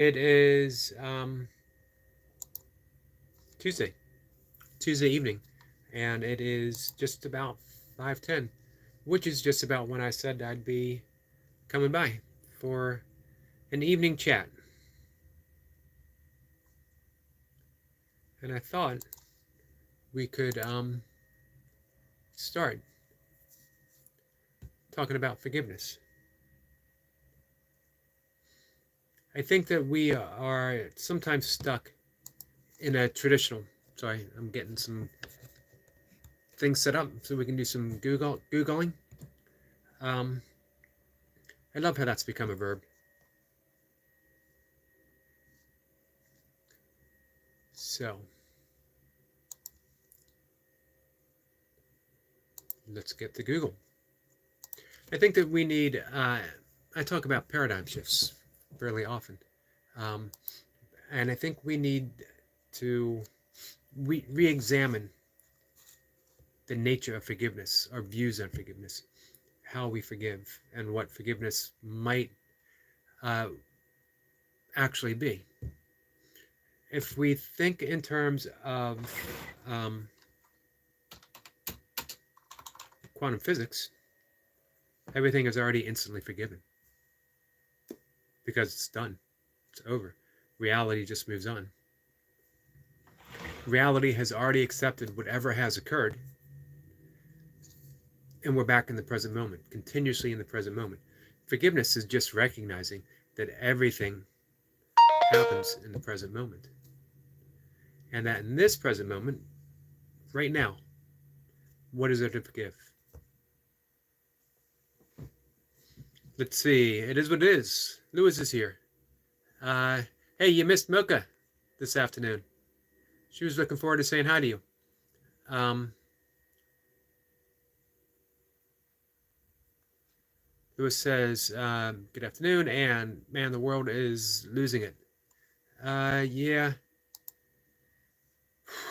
It is Tuesday, Tuesday evening, and it is just about 5:10, which is just about when I said I'd be coming by for an evening chat. And I thought we could start talking about forgiveness. I think that we are sometimes stuck in a traditional. Sorry, I'm getting some things set up so we can do some googling. Um, I love how that's become a verb. So let's get to Google. I think that we need. I talk about paradigm shifts fairly often, um, and I think we need to re-examine the nature of forgiveness, our views on forgiveness, how we forgive, and what forgiveness might uh, actually be. If we think in terms of um, quantum physics, everything is already instantly forgiven because it's done, it's over. Reality just moves on. Reality has already accepted whatever has occurred, and we're back in the present moment, continuously in the present moment. Forgiveness is just recognizing that everything happens in the present moment, and that in this present moment, right now, what is there to forgive? Let's see. It is what it is. Lewis is here. Uh, hey, you missed Milka this afternoon. She was looking forward to saying hi to you. Um, Lewis says, good afternoon, and man, the world is losing it. Yeah,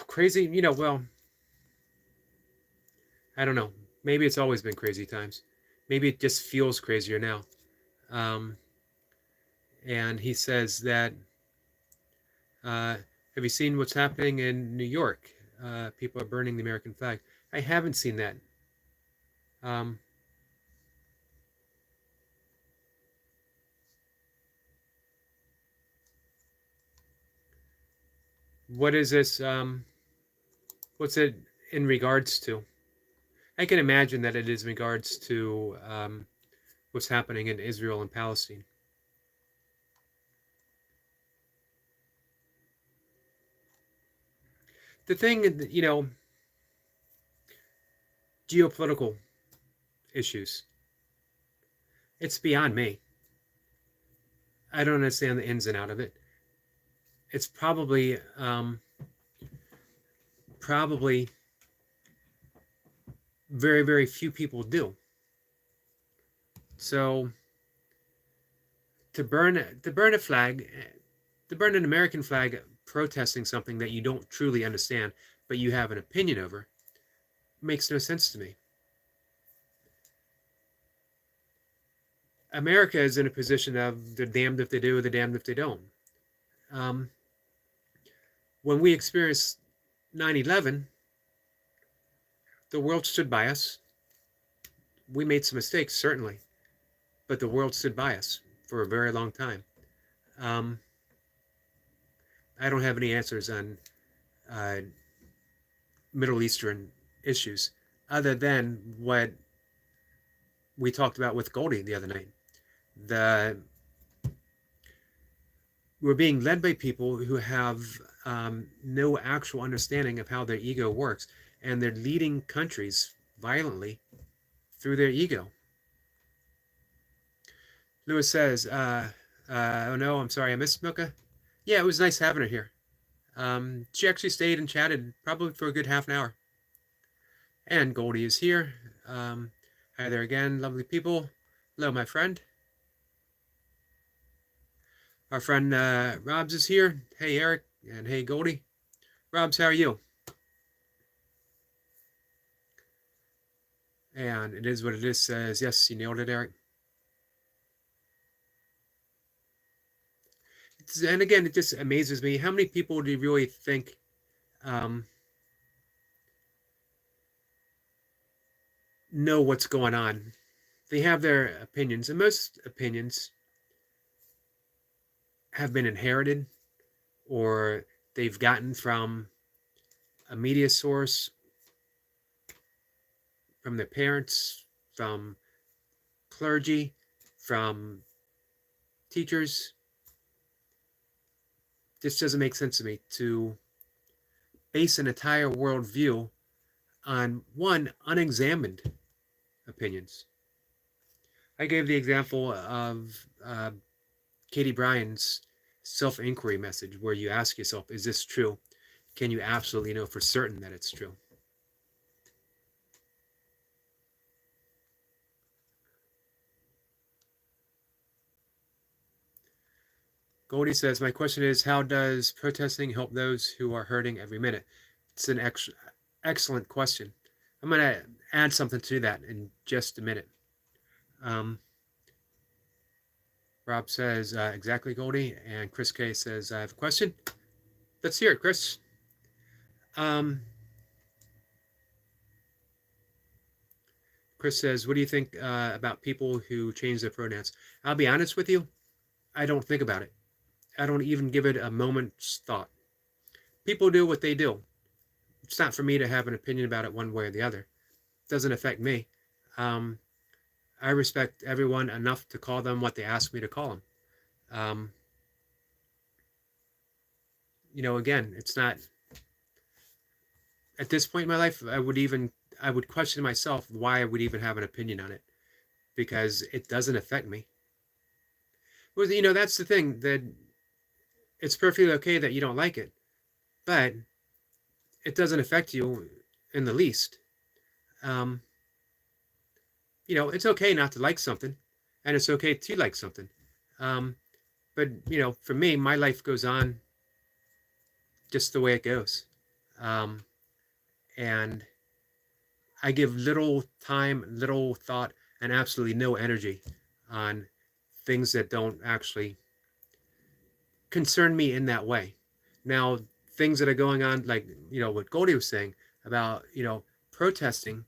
crazy. Well, I don't know. Maybe it's always been crazy times. Maybe it just feels crazier now. Um, and he says that, have you seen what's happening in New York? People are burning the American flag. I haven't seen that. Um, what is this? What's it in regards to? I can imagine that it is in regards to what's happening in Israel and Palestine. The thing, geopolitical issues, it's beyond me. I don't understand the ins and out of it. It's probably very, very few people do. So to burn a flag, to burn an American flag protesting something that you don't truly understand, but you have an opinion over, makes no sense to me. America is in a position of they're damned if they do, they're damned if they don't. Um, when we experienced 9/11, the world stood by us. We made some mistakes, certainly, but the world stood by us for a very long time. Um, I don't have any answers on uh, Middle Eastern issues other than what we talked about with Goldie the other night. The We're being led by people who have no actual understanding of how their ego works, and they're leading countries violently through their ego. Lewis says, "Oh no, I'm sorry, I missed Milka. Yeah, it was nice having her here. She actually stayed and chatted probably for a good half an hour. And Goldie is here. Hi there again, lovely people. Hello, my friend. Our friend Robs is here. Hey, Eric, and hey, Goldie. Robs, how are you? And it is what it is. Says yes, you nailed it, Eric. And again, it just amazes me. How many people do you really think um, know what's going on? They have their opinions, and most opinions have been inherited or they've gotten from a media source, from their parents, from clergy, from teachers. This doesn't make sense to me to base an entire worldview on one unexamined opinions. I gave the example of Katie Bryan's self inquiry message, where you ask yourself, is this true? Can you absolutely know for certain that it's true? Goldie says, my question is, how does protesting help those who are hurting every minute? It's an excellent question. I'm going to add something to that in just a minute. Um, Rob says, exactly, Goldie. And Chris K says, I have a question. Let's hear it, Chris. Chris says, what do you think about people who change their pronouns? I'll be honest with you, I don't think about it. I don't even give it a moment's thought. People do what they do. It's not for me to have an opinion about it one way or the other. It doesn't affect me. Um, I respect everyone enough to call them what they ask me to call them. Um, again, it's not at this point in my life. I would question myself why I would even have an opinion on it, because it doesn't affect me. Well, that's the thing, that it's perfectly okay that you don't like it, but it doesn't affect you in the least. Um, it's okay not to like something, and it's okay to like something. Um, but for me, my life goes on just the way it goes, um, and I give little time, little thought, and absolutely no energy on things that don't actually concern me in that way. Now, things that are going on, like what Goldie was saying about protesting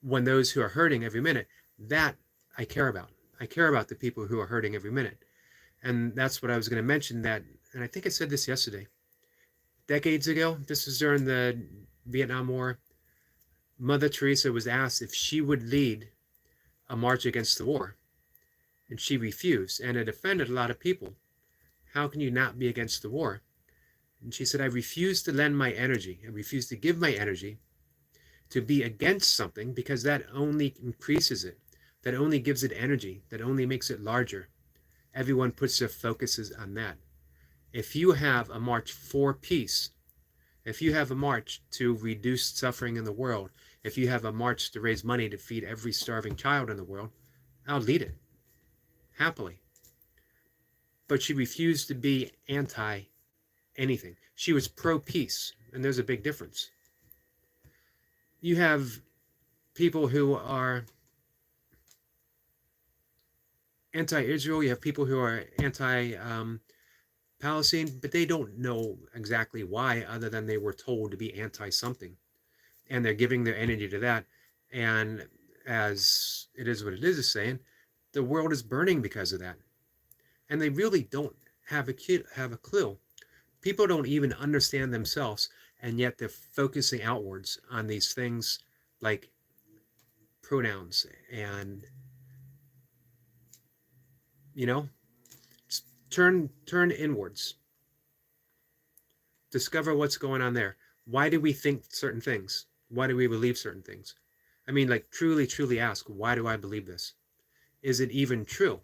when those who are hurting every minute, that I care about. I care about the people who are hurting every minute. And that's what I was going to mention, that, and I think I said this yesterday. Decades ago, this was during the Vietnam War, Mother Teresa was asked if she would lead a march against the war, and she refused, and it offended a lot of people. How can you not be against the war? And she said, I refuse to lend my energy. I refuse to give my energy to be against something, because that only increases it. That only gives it energy. That only makes it larger. Everyone puts their focuses on that. If you have a march for peace, if you have a march to reduce suffering in the world, if you have a march to raise money to feed every starving child in the world, I'll lead it, happily. But she refused to be anti anything. She was pro peace, and there's a big difference. You have people who are anti-Israel. You have people who are anti-Palestine, but they don't know exactly why, other than they were told to be anti-something, and they're giving their energy to that. And as it is what it is saying, the world is burning because of that, and they really don't have a clue. People don't even understand themselves, and yet they're focusing outwards on these things like pronouns, and you know turn inwards, discover what's going on there. Why do we think certain things? Why do we believe certain things? I mean, like, truly ask, why do I believe this? Is it even true?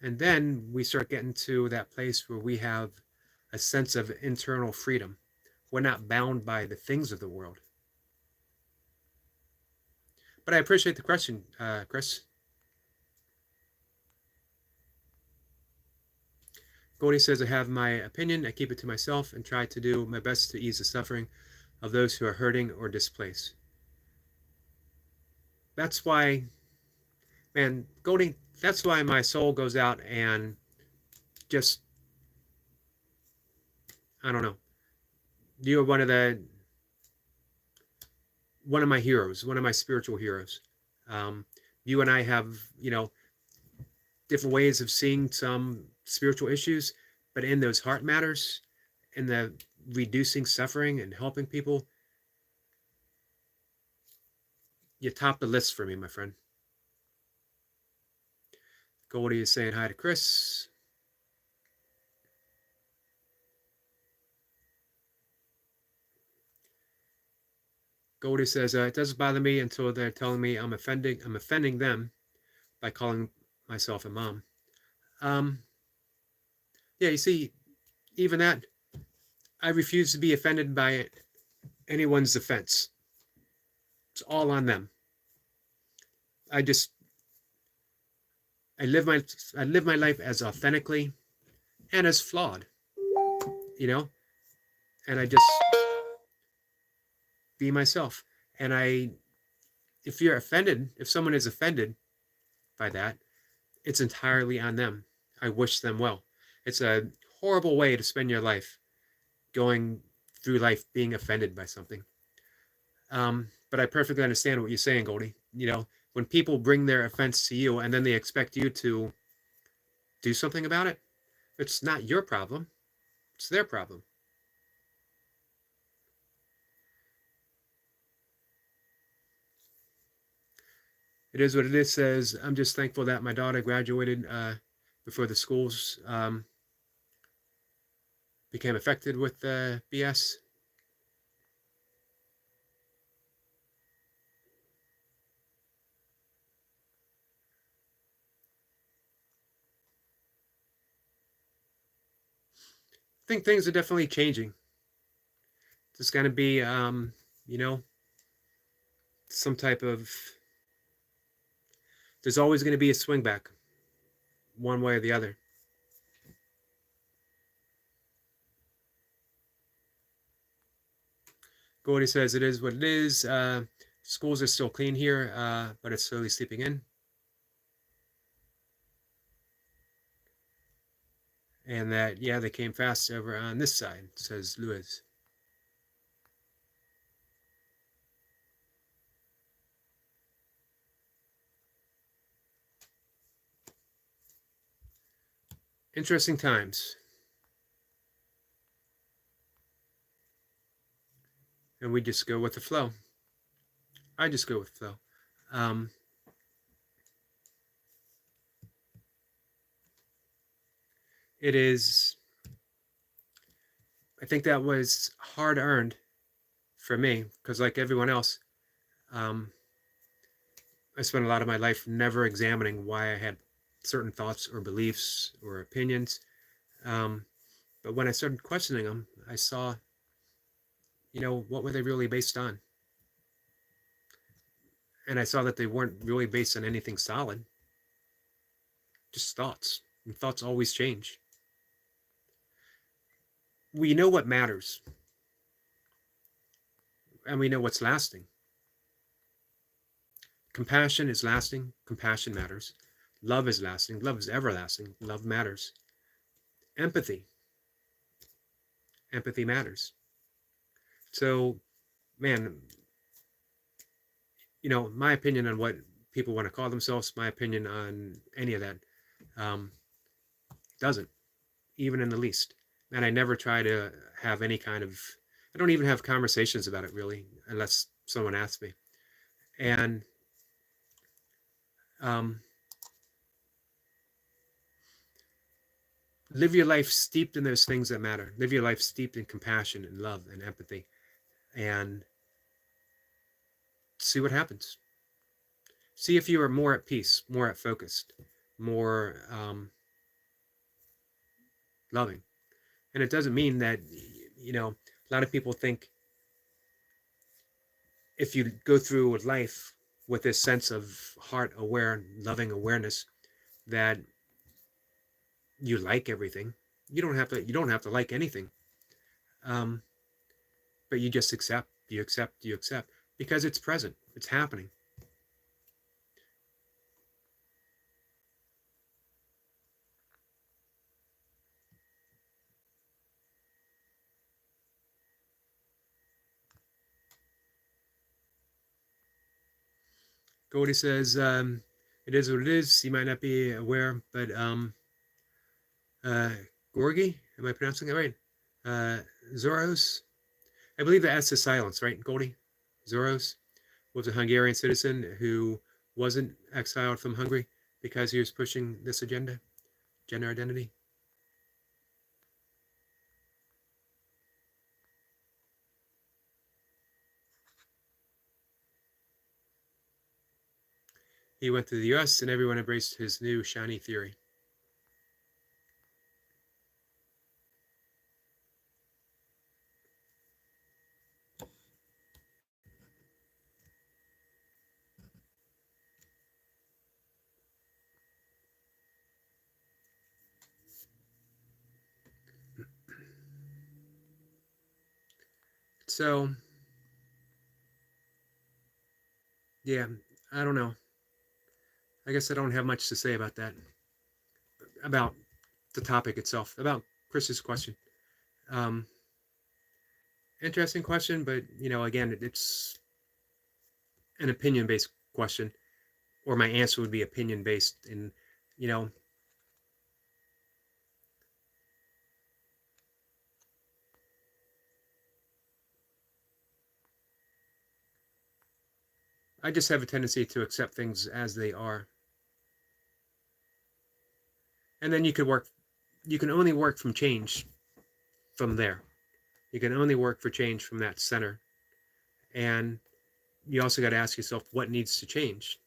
And then we start getting to that place where we have a sense of internal freedom. We're not bound by the things of the world. But I appreciate the question, Chris. Goldie says, I have my opinion. I keep it to myself and try to do my best to ease the suffering of those who are hurting or displaced. That's why, man, Goldie, that's why my soul goes out and just I don't know. You're one of my heroes, one of my spiritual heroes. Um, you and I have, different ways of seeing some spiritual issues, but in those heart matters, in the reducing suffering and helping people, you top the list for me, my friend. Goldie is saying hi to Chris. Goldie says it doesn't bother me until they're telling me I'm offending them by calling myself a mom. Um, yeah, you see, even that, I refuse to be offended by anyone's offense. It's all on them. I just I live my I live my life as authentically and as flawed, you know, and I just be myself. And if someone is offended by that, it's entirely on them. I wish them well. It's a horrible way to spend your life, going through life being offended by something. But I perfectly understand what you're saying, Goldie. When people bring their offense to you and then they expect you to do something about it, it's not your problem. It's their problem. It is what it is. Says, I'm just thankful that my daughter graduated before the schools became affected with BS. I think things are definitely changing. There's going to be, you know, some type of. There's always going to be a swing back, one way or the other. Gordy says it is what it is. Schools are still clean here, but it's slowly seeping in. And that, yeah, they came fast over on this side, says Lewis. Interesting times. And we just go with the flow. I just go with the flow. Um, it is, I think that was hard earned for me because, like everyone else, um, I spent a lot of my life never examining why I had certain thoughts or beliefs or opinions. Um, but when I started questioning them, I saw, what were they really based on? And I saw that they weren't really based on anything solid, just thoughts. And thoughts always change. We know what matters, and we know what's lasting. Compassion is lasting. Compassion matters. Love is lasting. Love is everlasting. Love matters. Empathy. Empathy matters. So, man, my opinion on what people want to call themselves, my opinion on any of that, um, doesn't, even in the least. And I never try to have any kind of, I don't even have conversations about it really, unless someone asks me. And um, live your life steeped in those things that matter. Live your life steeped in compassion and love and empathy, and see what happens. See if you are more at peace, more at focused, more loving. And it doesn't mean that, a lot of people think if you go through life with this sense of heart aware, loving awareness, that you like everything. You don't have to. You don't have to like anything. Um, but you just accept. You accept. You accept because it's present. It's happening. Goldie says, it is what it is. You might not be aware, but uh, Gorgi, am I pronouncing that right? Uh, Zoros, I believe the S is silence, right, Goldie? Zoros was a Hungarian citizen who wasn't exiled from Hungary because he was pushing this agenda, gender identity. He went to the US and everyone embraced his new shiny theory. So, yeah, I don't know. I guess I don't have much to say about that, about the topic itself, about Chris's question. Um, Interesting question, but again, it's an opinion-based question, or my answer would be opinion-based. And you know, I just have a tendency to accept things as they are, and then you could work. You can only work from change from there. You can only work for change from that center, and you also got to ask yourself what needs to change.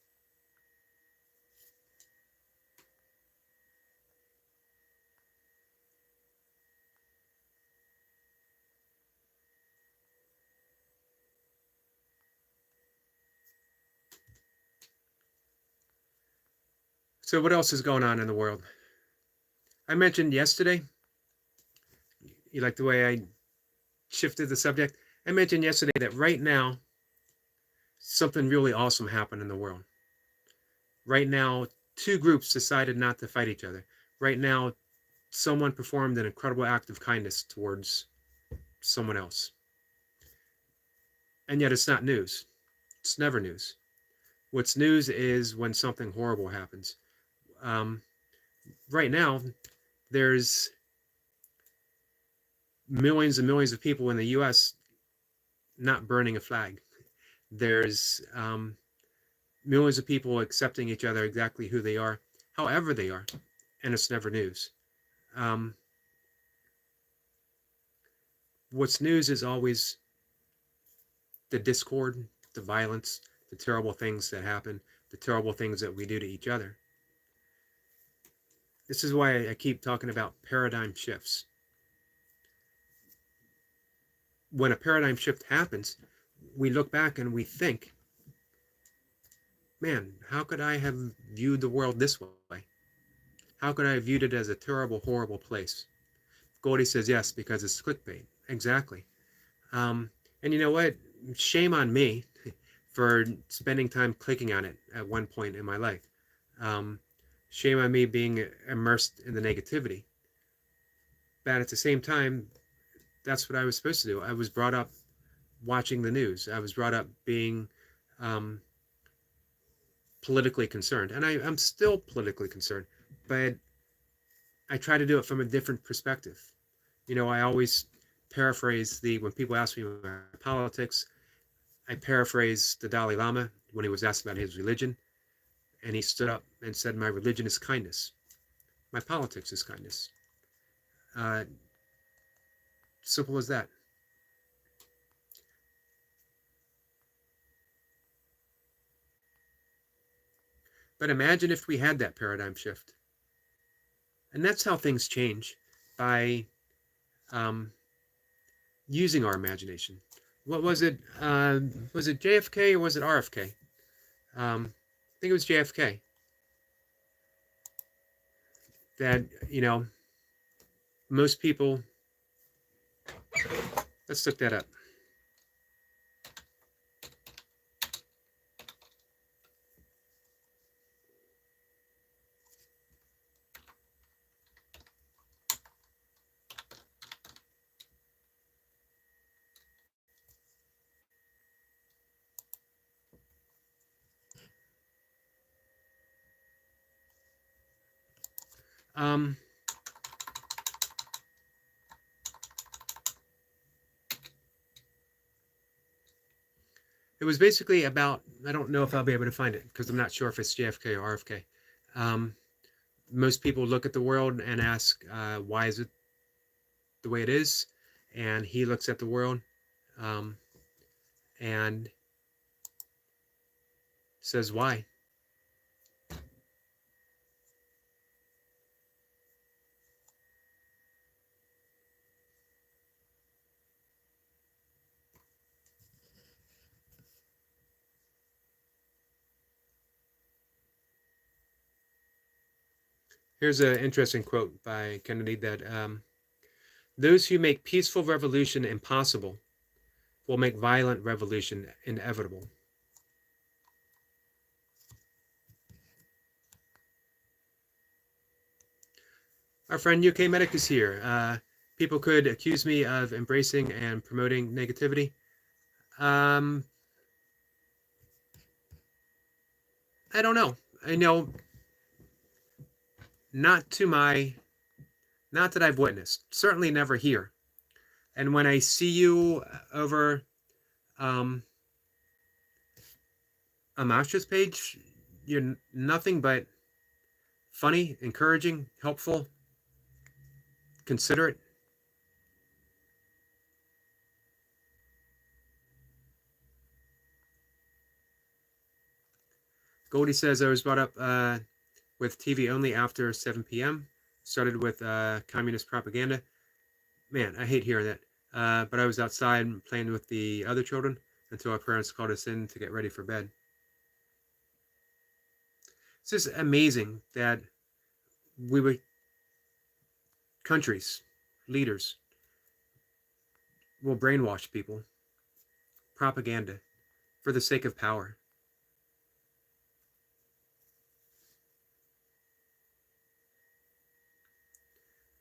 So, what else is going on in the world? I mentioned yesterday. You like the way I shifted the subject? I mentioned yesterday that right now something really awesome happened in the world. Right now, two groups decided not to fight each other. Right now, someone performed an incredible act of kindness towards someone else. And yet, it's not news. It's never news. What's news is when something horrible happens. Um, right now, there's millions and millions of people in the US not burning a flag. There's millions of people accepting each other exactly who they are, however they are, and it's never news. Um, what's news is always the discord, the violence, the terrible things that happen, the terrible things that we do to each other. This is why I keep talking about paradigm shifts. When a paradigm shift happens, we look back and we think, man, how could I have viewed the world this way? How could I have viewed it as a terrible, horrible place? Goldie says yes, because it's clickbait. Exactly. Um, and you know what? Shame on me for spending time clicking on it at one point in my life. Um, Shame on me being immersed in the negativity. But at the same time, that's what I was supposed to do. I was brought up watching the news. I was brought up being um, politically concerned, and I'm still politically concerned, but I try to do it from a different perspective. I always paraphrase when people ask me about politics, I paraphrase the Dalai Lama when he was asked about his religion, and he stood up and said, "My religion is kindness. My politics is kindness." Uh, Simple as that. But imagine if we had that paradigm shift. And that's how things change, by um, using our imagination. What was it? Was it JFK or was it RFK? I think it was JFK that, most people, let's look that up. Um, it was basically about, I don't know if I'll be able to find it because I'm not sure if it's JFK or RFK. Um, Most people look at the world and ask, why is it the way it is? And he looks at the world um, and says, why? Here's an interesting quote by Kennedy that those who make peaceful revolution impossible will make violent revolution inevitable. Our friend UK Medic is here. People could accuse me of embracing and promoting negativity. Um, I don't know. I know not to my, not that I've witnessed. Certainly never here. And when I see you over um, a Master's page, you're nothing but funny, encouraging, helpful, considerate. Goldie says I was brought up with TV only after 7 p.m. Started with communist propaganda. Man, I hate hearing that. But I was outside playing with the other children until our parents called us in to get ready for bed. It's just amazing that we were countries, leaders, will brainwash people. Propaganda for the sake of power.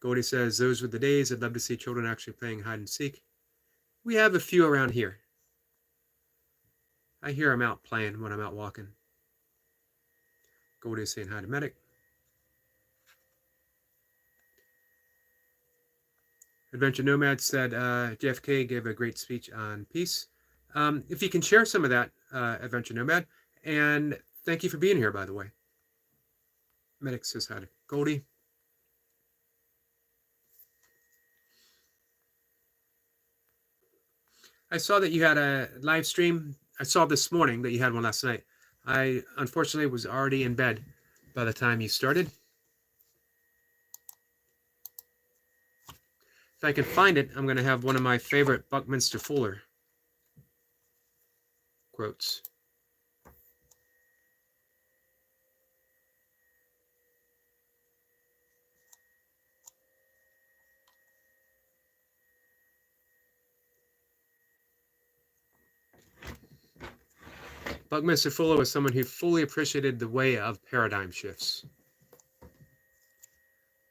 Goldie says, those were the days. I'd love to see children actually playing hide and seek. We have a few around here. I hear them out playing when I'm out walking. Goldie is saying hi to Medic. Adventure Nomad said JFK gave a great speech on peace. If you can share some of that, Adventure Nomad. And thank you for being here, by the way. Medic says hi to Goldie. I saw that you had a live stream. I saw this morning that you had one last night. I unfortunately was already in bed by the time you started. If I can find it, I'm going to have one of my favorite Buckminster Fuller quotes. Buckminster Fuller was someone who fully appreciated the way of paradigm shifts.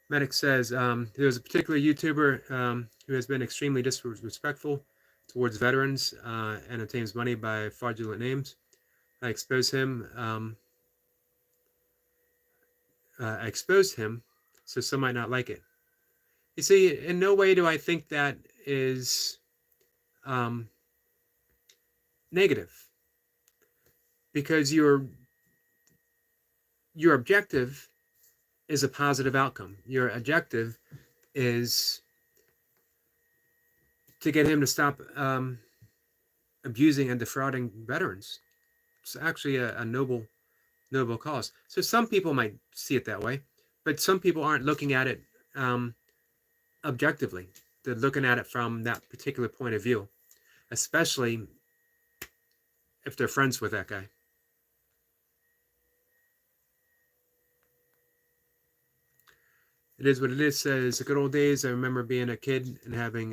Medic says there's a particular YouTuber who has been extremely disrespectful towards veterans and obtains money by fraudulent names. I exposed him. I exposed him, so some might not like it. You see, in no way do I think that is negative, because your objective is a positive outcome. Your objective is to get him to stop abusing and defrauding veterans. It's actually a noble cause. So some people might see it that way, but some people aren't looking at it objectively. They're looking at it from that particular point of view, especially if they're friends with that guy. It is what it is. Says the good old days. I remember being a kid and having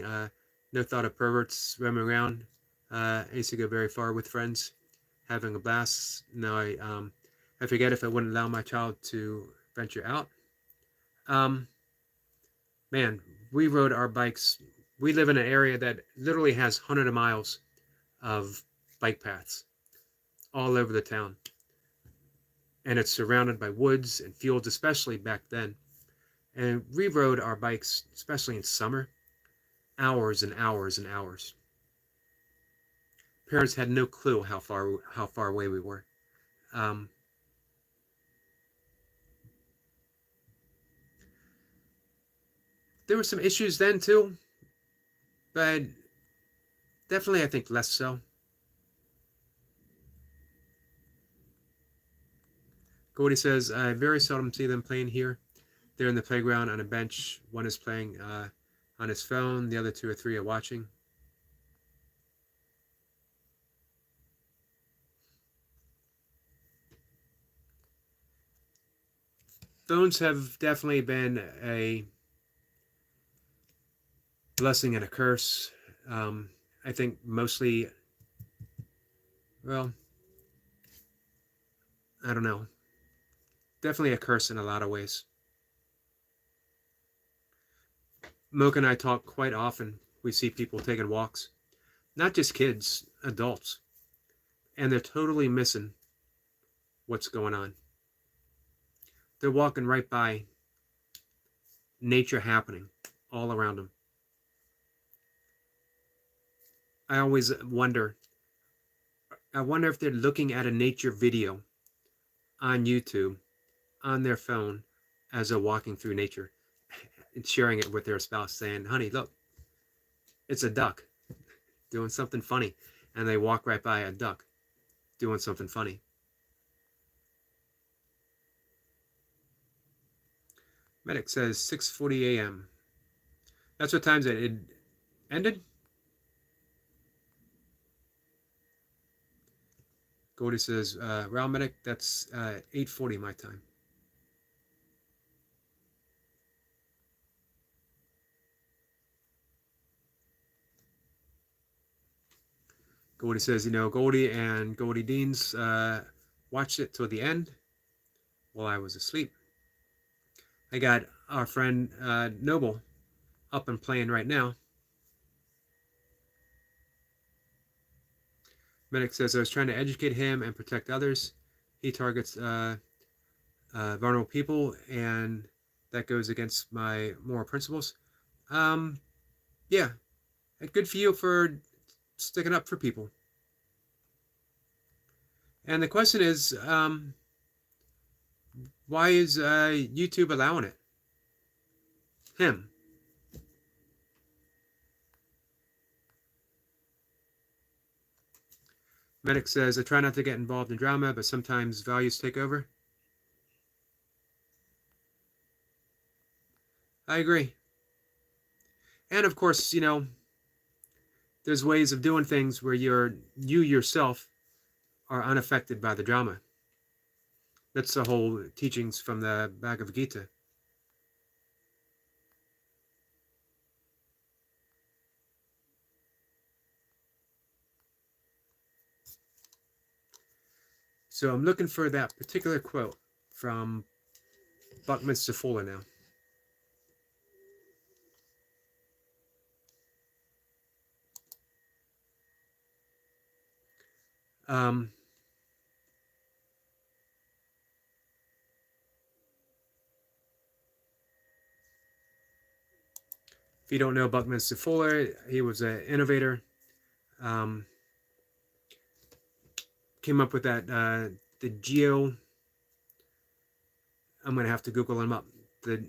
no thought of perverts roaming around. I used to go very far with friends, having a blast. Now I forget if I wouldn't allow my child to venture out. Man, we rode our bikes. We live in an area that literally has hundreds of miles of bike paths all over the town, and it's surrounded by woods and fields, especially back then. And we rode our bikes, especially in summer, hours and hours and hours. Parents had no clue how far away we were. Um, there were some issues then too, but definitely I think less so. Cody says, I very seldom see them playing here. They're in the playground on a bench. One is playing on his phone. The other two or three are watching. Phones have definitely been a blessing and a curse. I think mostly, well, I don't know. Definitely a curse in a lot of ways. Mocha and I talk quite often. We see people taking walks, not just kids, adults, and they're totally missing what's going on. They're walking right by nature happening all around them. I always wonder. I wonder if they're looking at a nature video on YouTube on their phone as they're walking through nature and sharing it with their spouse, saying, "Honey, look, it's a duck doing something funny," and they walk right by a duck doing something funny. Medic says 6:40 a.m. That's what times it ended. Gordy says, Raul Medic, that's 8:40 my time. Goldie says, Goldie and Goldie Deans watched it till the end while I was asleep. I got our friend Noble up and playing right now. Medic says, I was trying to educate him and protect others. He targets vulnerable people, and that goes against my moral principles. Yeah, good for you for sticking up for people. And the question is, why is YouTube allowing it? Him. Medic says, I try not to get involved in drama, but sometimes values take over. I agree. And of course, there's ways of doing things where you yourself are unaffected by the drama. That's the whole teachings from the Bhagavad Gita. So I'm looking for that particular quote from Buckminster Fuller now. If you don't know Buckminster Fuller, he was an innovator. Came up with that the I'm going to have to Google him up. The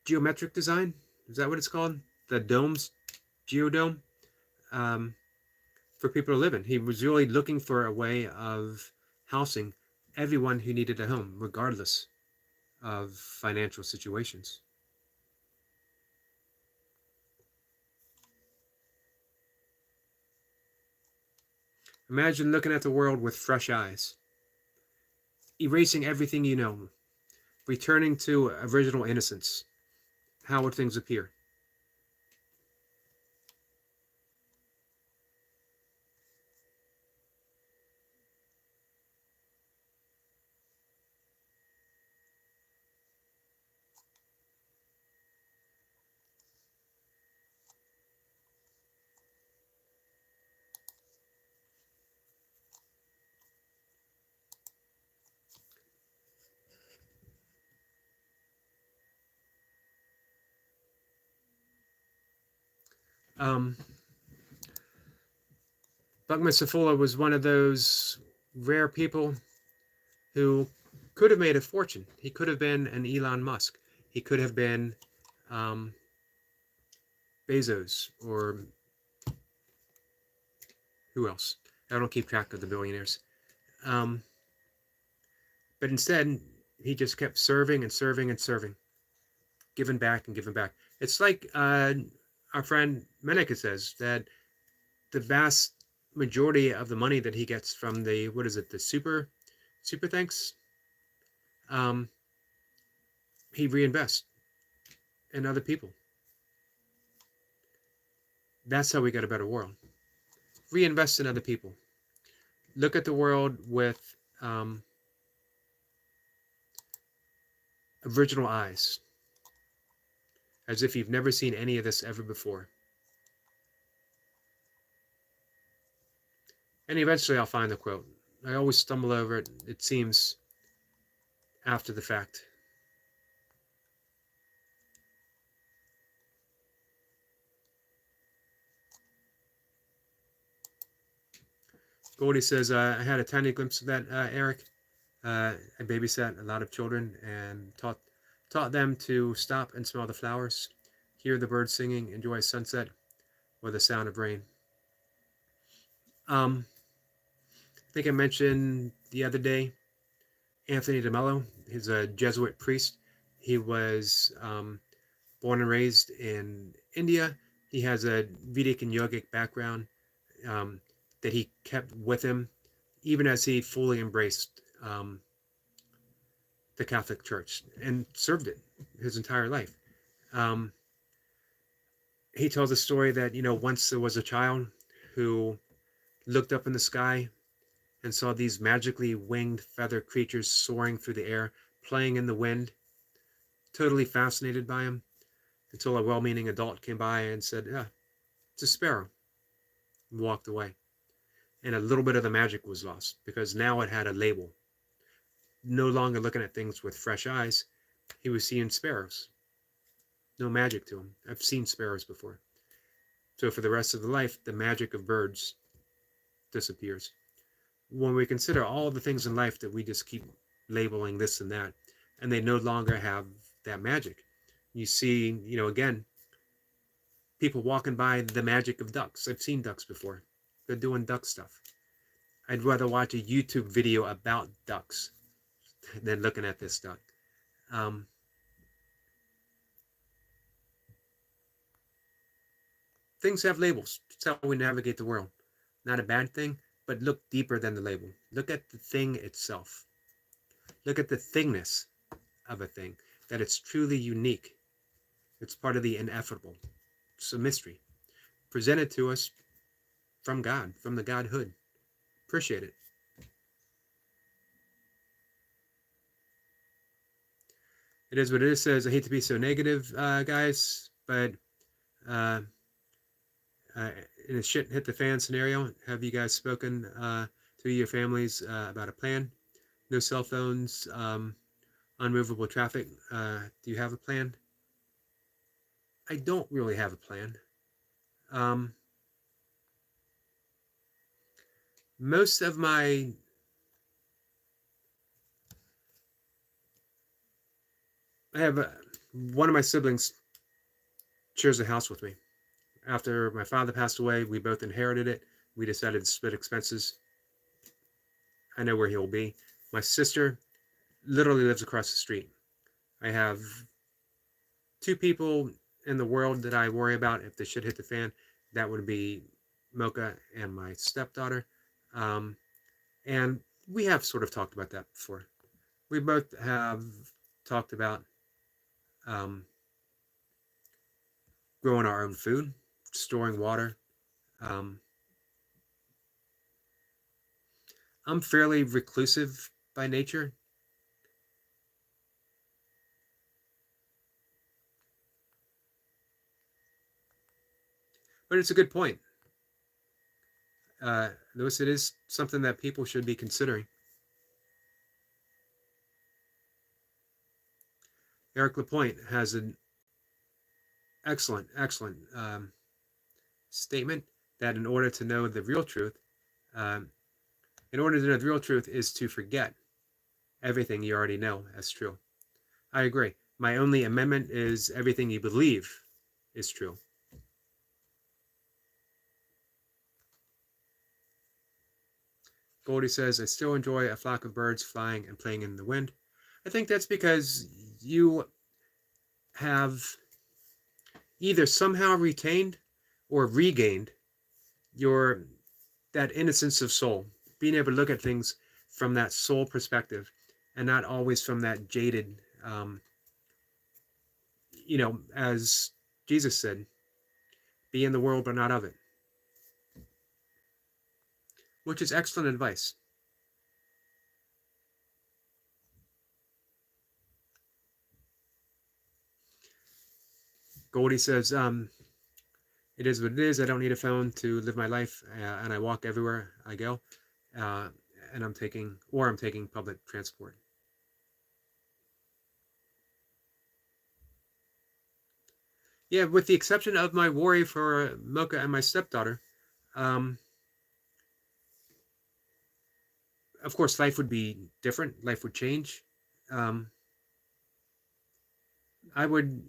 geometric design, is that what it's called? The domes, geodome, for people to live in. He was really looking for a way of housing everyone who needed a home, regardless of financial situations. Imagine looking at the world with fresh eyes, erasing everything you know, returning to original innocence. How would things appear? Um, Buckminster Fuller was one of those rare people who could have made a fortune. He could have been an Elon Musk. He could have been um, Bezos, or who else? I don't keep track of the billionaires. Um, but instead, he just kept serving and serving and serving, giving back and giving back. It's like our friend Meneka says that the vast majority of the money that he gets from the, what is it, the super thanks, um, he reinvests in other people. That's how we get a better world. Reinvest in other people. Look at the world with original eyes, as if you've never seen any of this ever before. And eventually I'll find the quote. I always stumble over it, it seems, after the fact. Goldie says, I had a tiny glimpse of that, Eric. I babysat a lot of children and taught them to stop and smell the flowers, hear the birds singing, enjoy sunset or the sound of rain. I think I mentioned the other day Anthony DeMello. He's a Jesuit priest. He was born and raised in India. He has a Vedic and yogic background um, that he kept with him, even as he fully embraced the Catholic Church and served it his entire life. Um, he tells a story that, once there was a child who looked up in the sky and saw these magically winged feather creatures soaring through the air, playing in the wind, totally fascinated by him, until a well-meaning adult came by and said, "Yeah, it's a sparrow," and walked away. And a little bit of the magic was lost because now it had a label. No longer looking at things with fresh eyes, he was seeing sparrows. No magic to him. I've seen sparrows before. So for the rest of the life, the magic of birds disappears. When we consider all the things in life that we just keep labeling this and that, and they no longer have that magic. You see, again, people walking by the magic of ducks. I've seen ducks before. They're doing duck stuff. I'd rather watch a YouTube video about ducks than looking at this duck. Things have labels. It's how we navigate the world. Not a bad thing, but look deeper than the label. Look at the thing itself. Look at the thingness of a thing, that it's truly unique. It's part of the ineffable. It's a mystery presented to us from God, from the Godhood. Appreciate it. It is what it is. Says, I hate to be so negative, guys, but in a shit hit the fan scenario, have you guys spoken to your families about a plan? No cell phones, unmovable traffic. Do you have a plan? I don't really have a plan. Most of my I have one of my siblings shares a house with me. After my father passed away, we both inherited it. We decided to split expenses. I know where he'll be. My sister literally lives across the street. I have two people in the world that I worry about if the shit hit the fan. That would be Mocha and my stepdaughter. And we have sort of talked about that before. We both have talked about growing our own food, storing water. I'm fairly reclusive by nature. But it's a good point. Lewis, it is something that people should be considering. Eric Lapointe has an excellent statement that in order to know the real truth, um, in order to know the real truth is to forget everything you already know as true. I agree. My only amendment is everything you believe is true. Goldie says, I still enjoy a flock of birds flying and playing in the wind. I think that's because you have either somehow retained or regained your that innocence of soul, being able to look at things from that soul perspective and not always from that jaded, as Jesus said, be in the world but not of it, which is excellent advice. Goldie says, it is what it is. I don't need a phone to live my life, and I walk everywhere I go, uh, and I'm taking public transport. Yeah, with the exception of my worry for Mocha and my stepdaughter, um, of course, life would be different. Life would change. Um, I would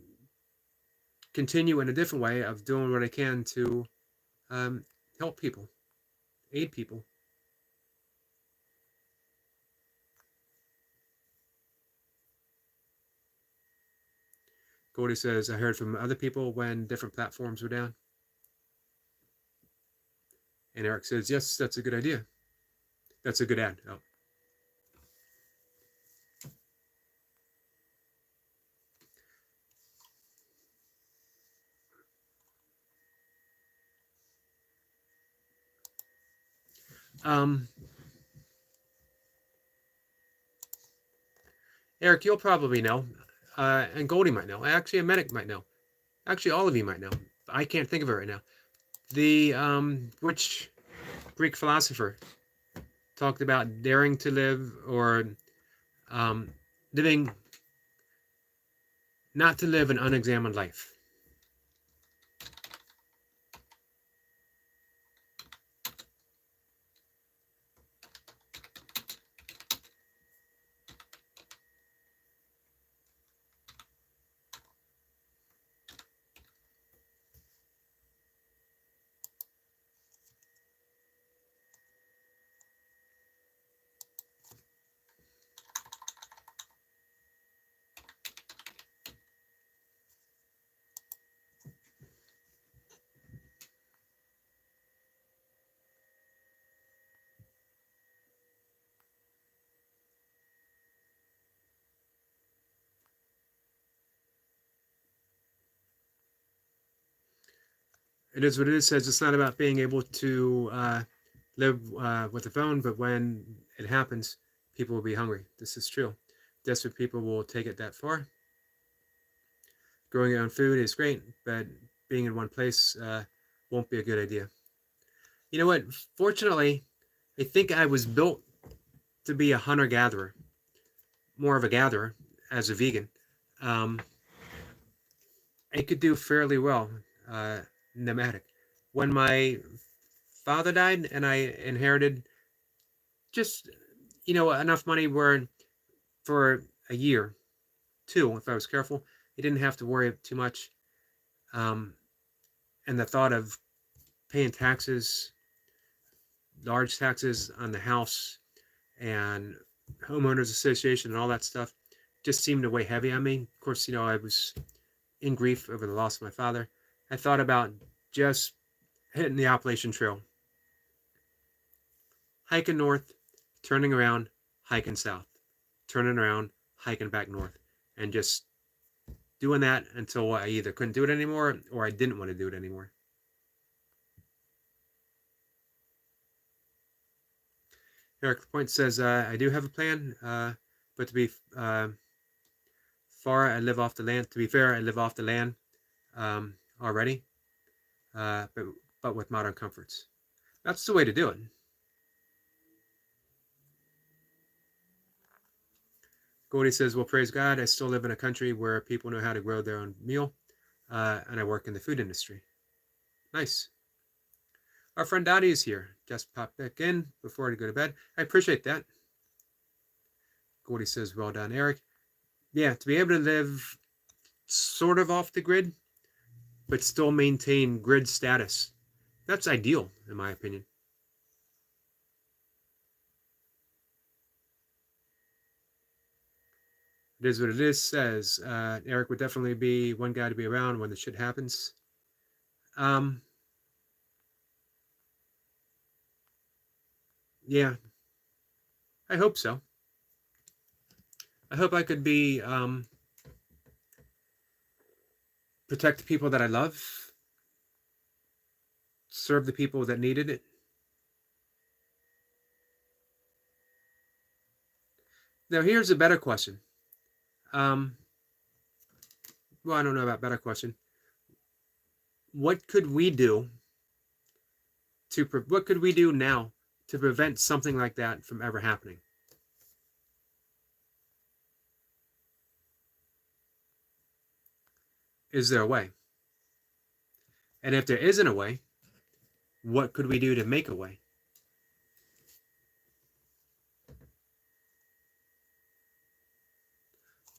continue in a different way of doing what I can to help people, aid people. Goldie says, I heard from other people when different platforms were down. And Eric says, yes, that's a good idea. That's a good ad. Oh. Um, Eric, you'll probably know, and Goldie might know. Actually, a medic might know. Actually, all of you might know. I can't think of it right now. The which Greek philosopher talked about daring to live or um, living, not to live an unexamined life. It is what it is. Says it's not about being able to live with a phone, but when it happens, people will be hungry. This is true. Desperate people will take it that far. Growing your own food is great, but being in one place won't be a good idea. You know what? Fortunately, I think I was built to be a hunter gatherer, more of a gatherer as a vegan. Um, I could do fairly well nomadic. When my father died and I inherited just enough money where for a year, two, if I was careful, I didn't have to worry too much. Um, and the thought of paying taxes, large taxes on the house and homeowners association and all that stuff just seemed to weigh heavy on me. Of course, I was in grief over the loss of my father. I thought about just hitting the Appalachian Trail, hiking north, turning around, hiking south, turning around, hiking back north, and just doing that until I either couldn't do it anymore or I didn't want to do it anymore. Eric Point says, I do have a plan, but to be far, I live off the land. To be fair, I live off the land already, but with modern comforts. That's the way to do it. Goldie says, well, praise God, I still live in a country where people know how to grow their own meal, and I work in the food industry. Nice. Our friend Dottie is here. Just popped back in before I go to bed. I appreciate that. Gordy says, well done, Eric. Yeah, to be able to live sort of off the grid, but still maintain grid status. That's ideal, in my opinion. It is what it is, says Eric would definitely be one guy to be around when the shit happens. Yeah, I hope so. I hope I could be protect the people that I love, serve the people that needed it. Now, here's a better question. Well, I don't know about better question. What could we do what could we do now to prevent something like that from ever happening? Is there a way? And if there isn't a way, what could we do to make a way?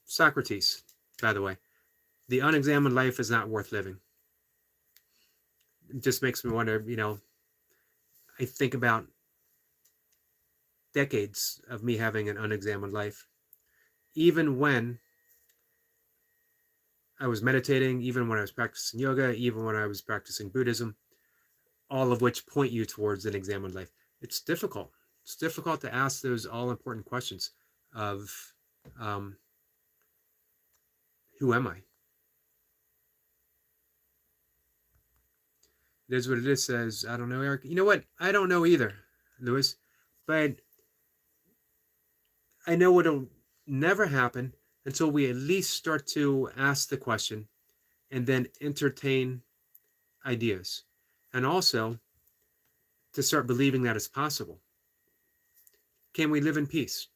Socrates, by the way, the unexamined life is not worth living. It just makes me wonder, I think about decades of me having an unexamined life. Even when I was meditating, even when I was practicing yoga, even when I was practicing Buddhism, all of which point you towards an examined life. It's difficult. It's difficult to ask those all important questions of who am I? It is what it is, says, I don't know, Eric. You know what? I don't know either, Lewis. But I know it'll never happen until we at least start to ask the question and then entertain ideas. And also to start believing that it's possible. Can we live in peace?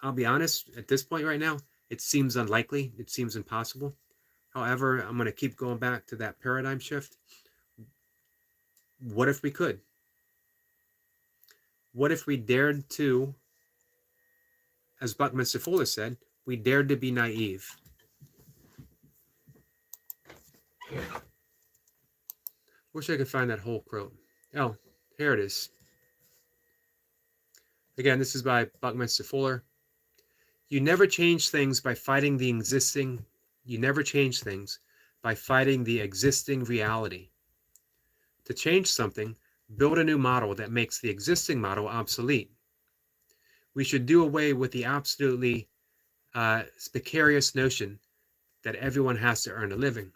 I'll be honest, at this point right now, it seems unlikely. It seems impossible. However, I'm going to keep going back to that paradigm shift. What if we could? What if we dared to, as Buckminster Fuller said, we dared to be naive? Wish I could find that whole quote. Oh, here it is. Again, this is by Buckminster Fuller. You never change things by fighting the existing. You never change things by fighting the existing reality. To change something, build a new model that makes the existing model obsolete. We should do away with the absolutely precarious notion that everyone has to earn a living.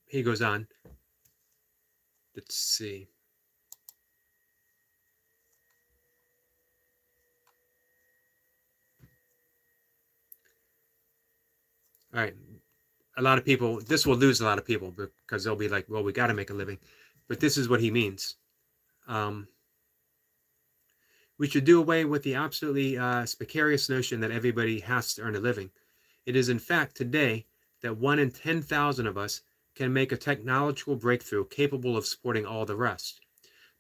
He goes on. Let's see. All right. A lot of people, this will lose a lot of people because they'll be like, well, we got to make a living. But this is what he means. We should do away with the absolutely precarious notion that everybody has to earn a living. It is, in fact, today that 1 in 10,000 of us can make a technological breakthrough capable of supporting all the rest.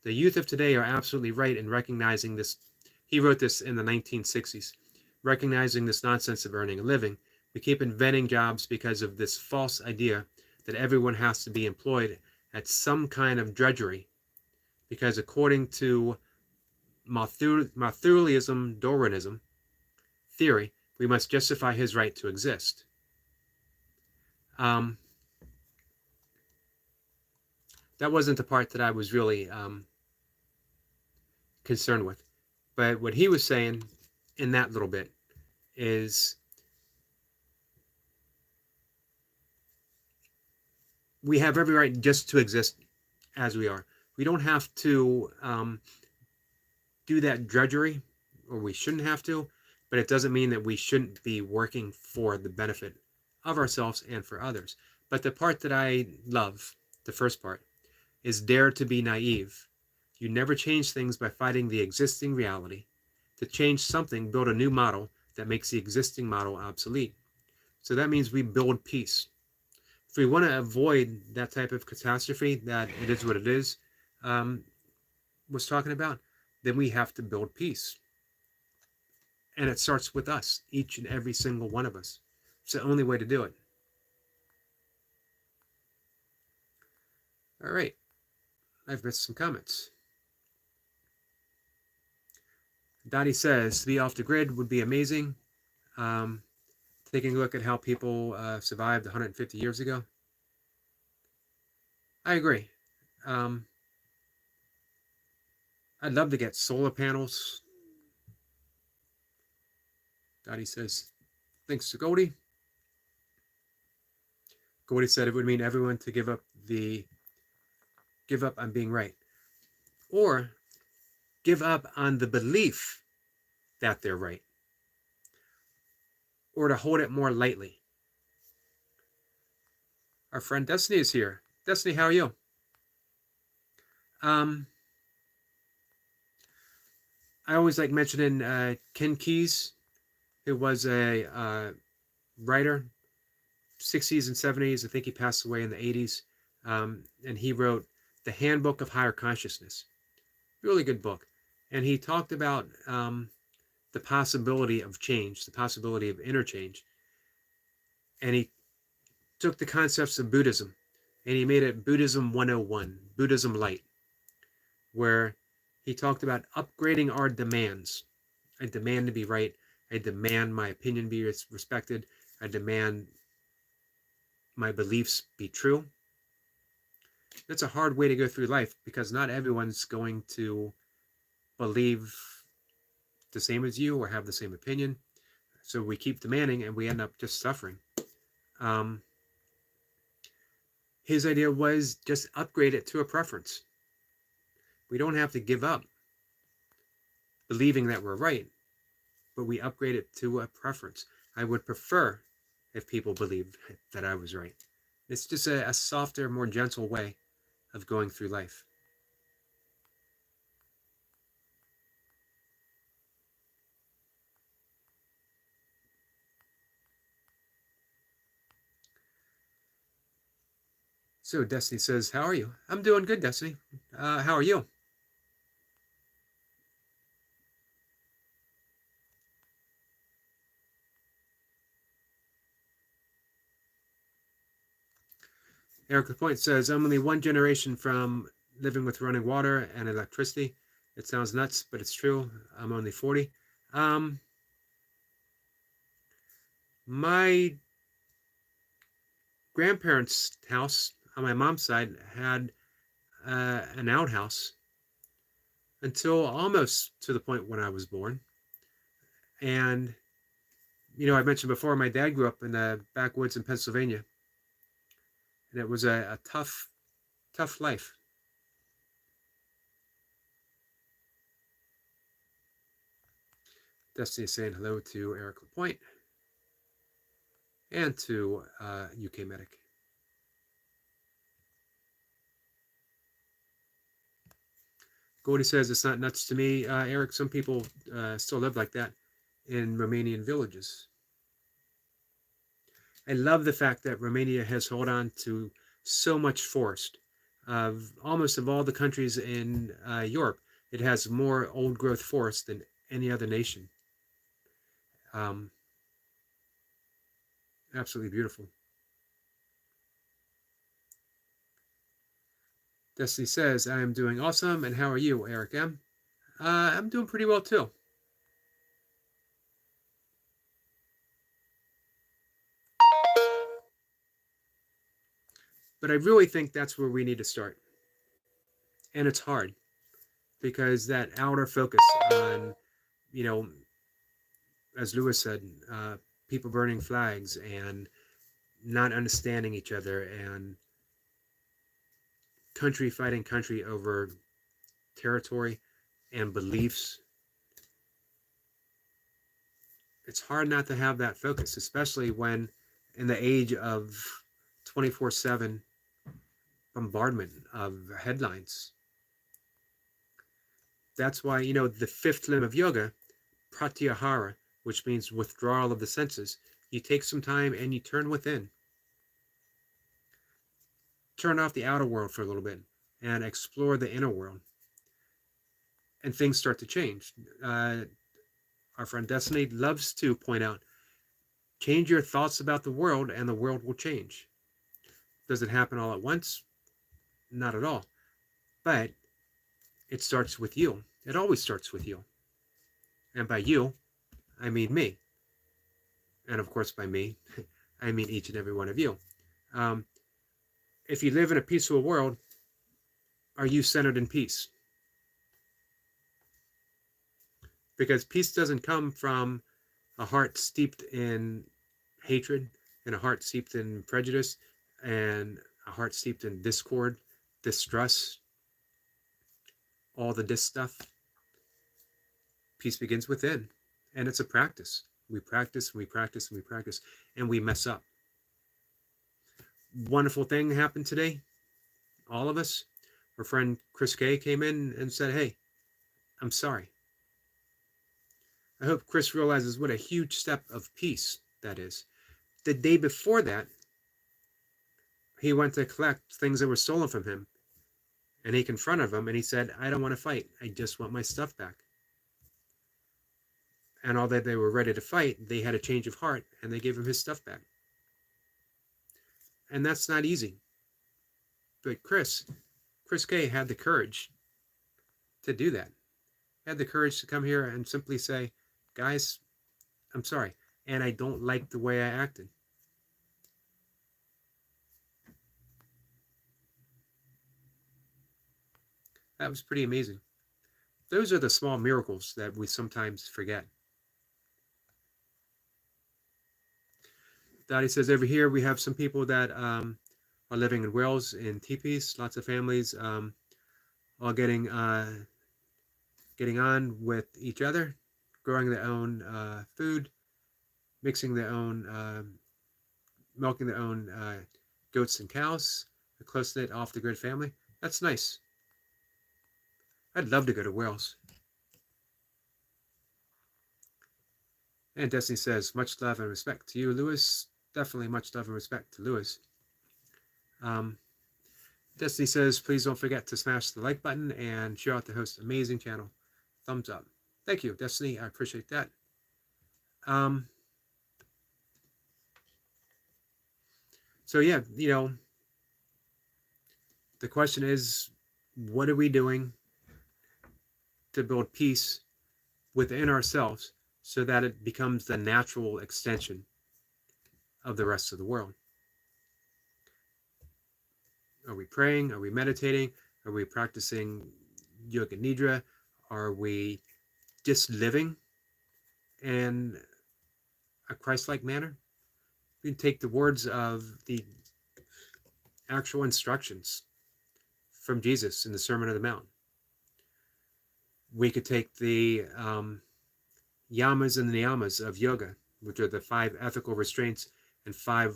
The youth of today are absolutely right in recognizing this. He wrote this in the 1960s. Recognizing this nonsense of earning a living, we keep inventing jobs because of this false idea that everyone has to be employed at some kind of drudgery. Because according to Machiavellianism, Darwinism theory, we must justify his right to exist. That wasn't the part that I was really concerned with. But what he was saying in that little bit is we have every right just to exist as we are. We don't have to do that drudgery, or we shouldn't have to, but it doesn't mean that we shouldn't be working for the benefit of ourselves and for others. But the part that I love, the first part, is dare to be naive. You never change things by fighting the existing reality. To change something, build a new model that makes the existing model obsolete. So that means we build peace if we want to avoid that type of catastrophe, that it is what it is, was talking about, then we have to build peace. And it starts with us, each and every single one of us. It's the only way to do it. All right, I've missed some comments. Dottie says, to be off the grid would be amazing. Taking a look at how people survived 150 years ago. I agree. I'd love to get solar panels. Dottie says, thanks to Goldie. Goldie said it would mean everyone to give up on being right. Or give up on the belief that they're right. Or to hold it more lightly. Our friend Destiny is here. Destiny, how are you? I always like mentioning Ken Keyes, who was a writer, 60s and 70s. I think he passed away in the 80s. And he wrote The Handbook of Higher Consciousness. Really good book. And he talked about the possibility of change, the possibility of interchange. And he took the concepts of Buddhism and he made it Buddhism 101, Buddhism Light, where he talked about upgrading our demands. I demand to be right. I demand my opinion be respected. I demand my beliefs be true. That's a hard way to go through life because not everyone's going to believe the same as you or have the same opinion. So we keep demanding and we end up just suffering. His idea was just upgrade it to a preference. We don't have to give up believing that we're right, but we upgrade it to a preference. I would prefer if people believed that I was right. It's just a softer, more gentle way of going through life. So Destiny says, how are you? I'm doing good, Destiny. How are you? Eric LaPointe says, I'm only one generation from living with running water and electricity. It sounds nuts, but it's true. I'm only 40. My grandparents' house on my mom's side had an outhouse until almost to the point when I was born. And, you know, I mentioned before, my dad grew up in the backwoods in Pennsylvania. And it was a tough life. Destiny is saying hello to Eric LaPointe and to UK Medic. Goldie says it's not nuts to me. Eric, some people still live like that in Romanian villages. I love the fact that Romania has held on to so much forest. Almost of all the countries in Europe, it has more old growth forest than any other nation. Absolutely beautiful. Destiny says, I am doing awesome. And how are you, Eric M? I'm doing pretty well too. But I really think that's where we need to start. And it's hard because that outer focus on, you know, as Lewis said, people burning flags and not understanding each other and country fighting country over territory and beliefs. It's hard not to have that focus, especially when in the age of 24/7 bombardment of headlines. That's why, you know, the fifth limb of yoga, pratyahara, which means withdrawal of the senses, you take some time and you turn within. turn off the outer world for a little bit and explore the inner world, and things start to change. Our friend Destiny loves to point out, change your thoughts about the world and the world will change. Does it happen all at once? Not at all. But it starts with you. It always starts with you. And by you, I mean me. And of course, by me, I mean each and every one of you. Um, if you live in a peaceful world, are you centered in peace? Because peace doesn't come from a heart steeped in hatred, and a heart steeped in prejudice, and a heart steeped in discord, distrust, all the dis stuff. Peace begins within, and it's a practice. We practice, and we practice, and we practice, and we mess up. Wonderful thing happened today. All of us. Our friend Chris K came in and said, hey, I'm sorry. I hope Chris realizes what a huge step of peace that is. The day before that, he went to collect things that were stolen from him. And he confronted them and he said, I don't want to fight. I just want my stuff back. And although they were ready to fight, they had a change of heart and they gave him his stuff back. And that's not easy. But Chris K had the courage to do that. Had the courage to come here and simply say, guys, I'm sorry. And I don't like the way I acted. That was pretty amazing. Those are the small miracles that we sometimes forget. Dottie says, over here we have some people that are living in Wales in teepees. Lots of families all getting on with each other, growing their own food, mixing their own, milking their own goats and cows, a close-knit, off-the-grid family. That's nice. I'd love to go to Wales. And Destiny says, much love and respect to you, Lewis. Definitely much love and respect to Lewis. Destiny says, please don't forget to smash the like button and share out the host's amazing channel. Thumbs up. Thank you, Destiny. I appreciate that. So yeah, the question is, what are we doing to build peace within ourselves so that it becomes the natural extension of the rest of the world? Are we praying? Are we meditating? Are we practicing yoga nidra? Are we just living in a Christ-like manner? We can take the words of the actual instructions from Jesus in the Sermon on the Mount. We could take the yamas and the niyamas of yoga, which are the 5 ethical restraints and 5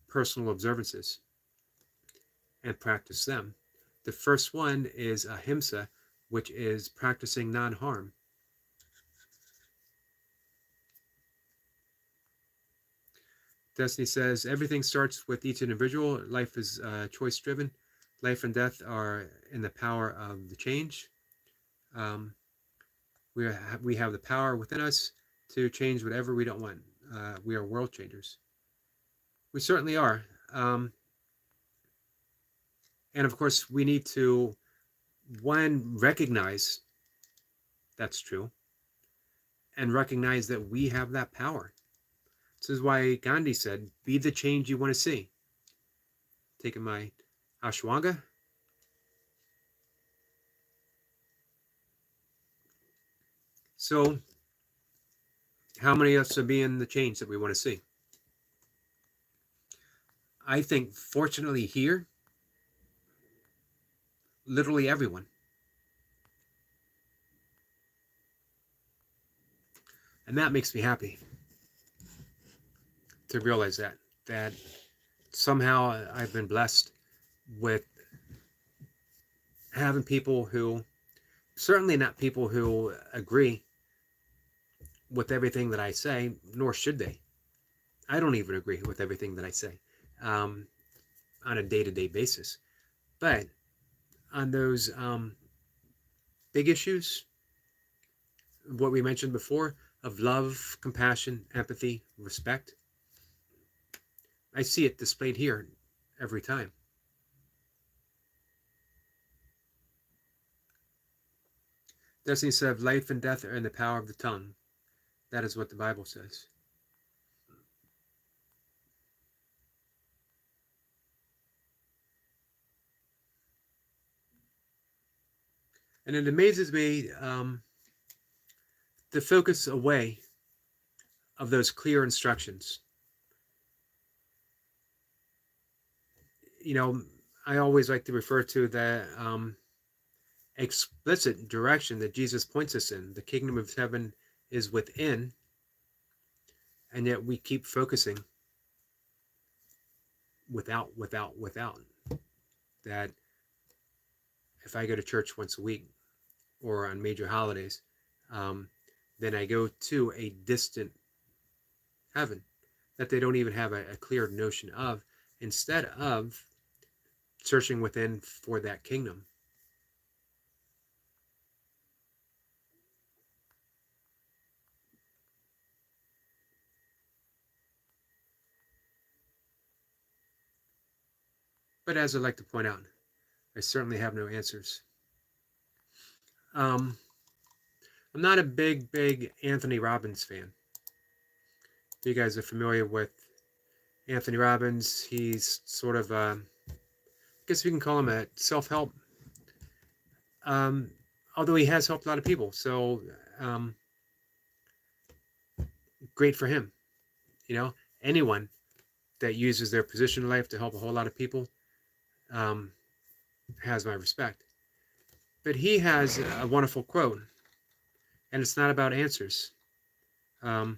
personal observances, and practice them. The first one is ahimsa, which is practicing non-harm. Destiny says, everything starts with each individual. Life is choice-driven. Life and death are in the power of the change. We have the power within us to change whatever we don't want. We are world changers. We certainly are. And of course, we need to, one, recognize that's true, and recognize that we have that power. This is why Gandhi said, be the change you want to see. Taking my ashwagandha. So, how many of us are being the change that we want to see? I think, fortunately here, literally everyone. And that makes me happy to realize that somehow I've been blessed with having people who, certainly not people who agree with everything that I say, nor should they. I don't even agree with everything that I say on a day-to-day basis. But on those big issues, what we mentioned before, of love, compassion, empathy, respect, I see it displayed here every time. Destiny said, life and death are in the power of the tongue. That is what the Bible says. And it amazes me the focus away of those clear instructions. You know, I always like to refer to the explicit direction that Jesus points us in. The kingdom of heaven is within, and yet we keep focusing without. That if I go to church once a week or on major holidays, then I go to a distant heaven that they don't even have a clear notion of, instead of searching within for that kingdom. But as I like to point out, I certainly have no answers. I'm not a big Anthony Robbins fan. If you guys are familiar with Anthony Robbins, he's sort of, I guess we can call him a self-help. Although he has helped a lot of people, so great for him. You know, anyone that uses their position in life to help a whole lot of people has my respect. But he has a wonderful quote, and it's not about answers. And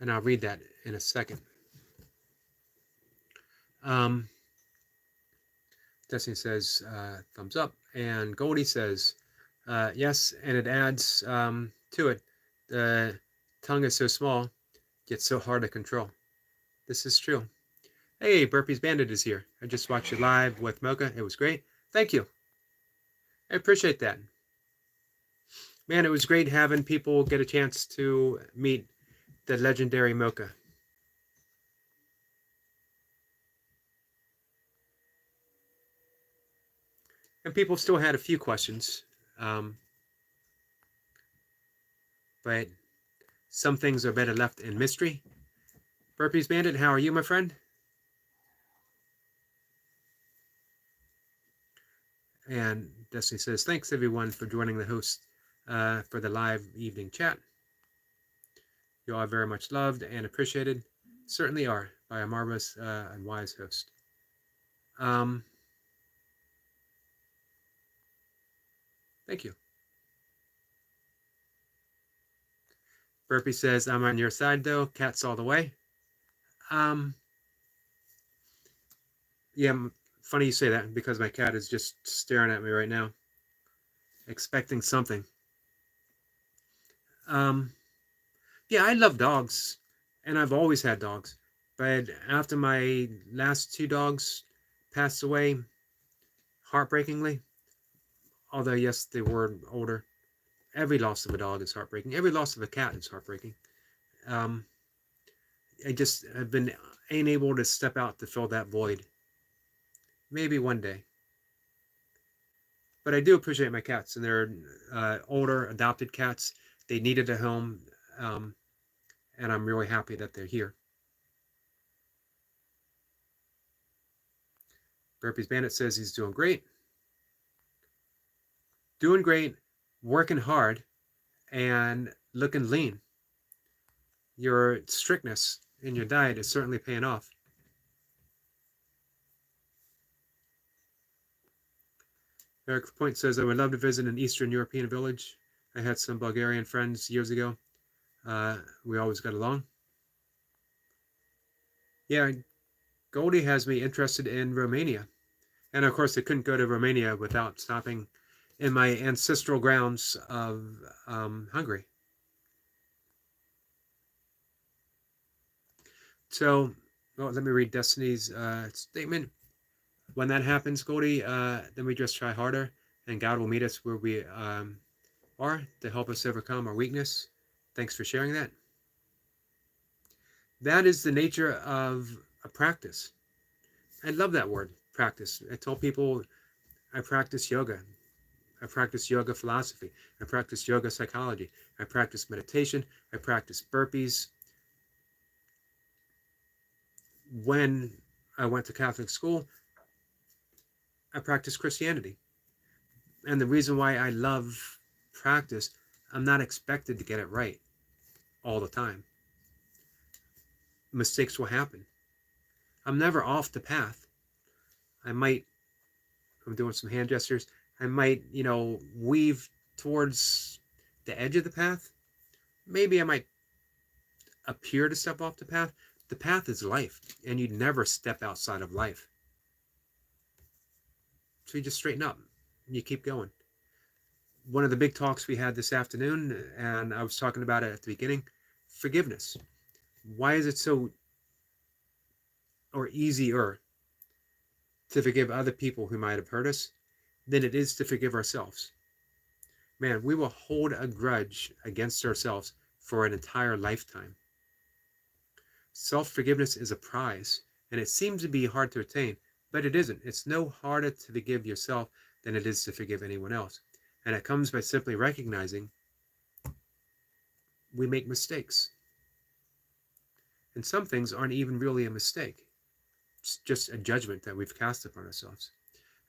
I'll read that in a second. Destiny says, thumbs up. And Goldie says, yes, and it adds to it. The tongue is so small, yet so hard to control. This is true. Hey, Burpees Bandit is here. I just watched it live with Mocha. It was great. Thank you. I appreciate that. Man, it was great having people get a chance to meet the legendary Mocha. And people still had a few questions. But some things are better left in mystery. Burpees Bandit, how are you, my friend? And Destiny says, thanks everyone for joining the host for the live evening chat. You all are very much loved and appreciated. Certainly are, by a marvelous and wise host. Thank you. Burpee says, I'm on your side though. Cats all the way. Yeah, funny you say that, because my cat is just staring at me right now, expecting something. Yeah, I love dogs, and I've always had dogs. But after my last two dogs passed away, heartbreakingly, although yes, they were older, every loss of a dog is heartbreaking. Every loss of a cat is heartbreaking. I just have been unable to step out to fill that void. Maybe one day. But I do appreciate my cats, and they're older, adopted cats. They needed a home, and I'm really happy that they're here. Burpees Bandit says he's doing great. Doing great, working hard, and looking lean. Your strictness in your diet is certainly paying off. Eric Point says, I would love to visit an Eastern European village. I had some Bulgarian friends years ago. We always got along. Yeah, Goldie has me interested in Romania. And of course, I couldn't go to Romania without stopping in my ancestral grounds of Hungary. So, well, let me read Destiny's statement. When that happens, Goldie, then we just try harder, and God will meet us where we are to help us overcome our weakness. Thanks for sharing that. That is the nature of a practice. I love that word, practice. I tell people I practice yoga. I practice yoga philosophy. I practice yoga psychology. I practice meditation. I practice burpees. When I went to Catholic school, I practiced Christianity. And the reason why I love practice, I'm not expected to get it right all the time. Mistakes will happen. I'm never off the path. I'm doing some hand gestures. I might, weave towards the edge of the path. Maybe I might appear to step off the path. The path is life, and you never step outside of life. So you just straighten up and you keep going. One of the big talks we had this afternoon, and I was talking about it at the beginning, forgiveness. Why is it so or easier to forgive other people who might have hurt us than it is to forgive ourselves? Man, we will hold a grudge against ourselves for an entire lifetime. Self-forgiveness is a prize, and it seems to be hard to attain, but it isn't. It's no harder to forgive yourself than it is to forgive anyone else. And it comes by simply recognizing we make mistakes. And some things aren't even really a mistake. It's just a judgment that we've cast upon ourselves.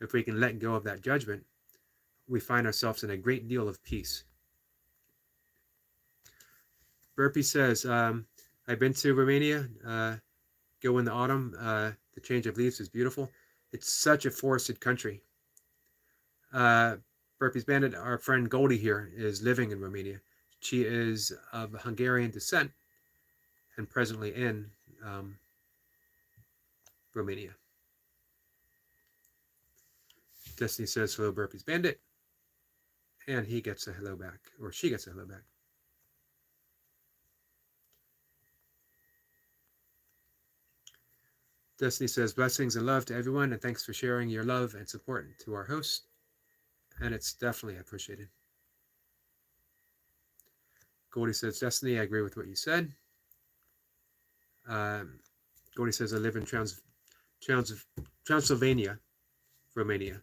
If we can let go of that judgment, we find ourselves in a great deal of peace. Burpee says, I've been to Romania. Go in the autumn. The change of leaves is beautiful. It's such a forested country. Burpee's Bandit, our friend Goldie here, is living in Romania. She is of Hungarian descent and presently in Romania. Destiny says hello, Burpee's Bandit. And he gets a hello back, or she gets a hello back. Destiny says blessings and love to everyone, and thanks for sharing your love and support to our host. And it's definitely appreciated. Goldie says, Destiny, I agree with what you said. Goldie says, I live in Transylvania, Romania.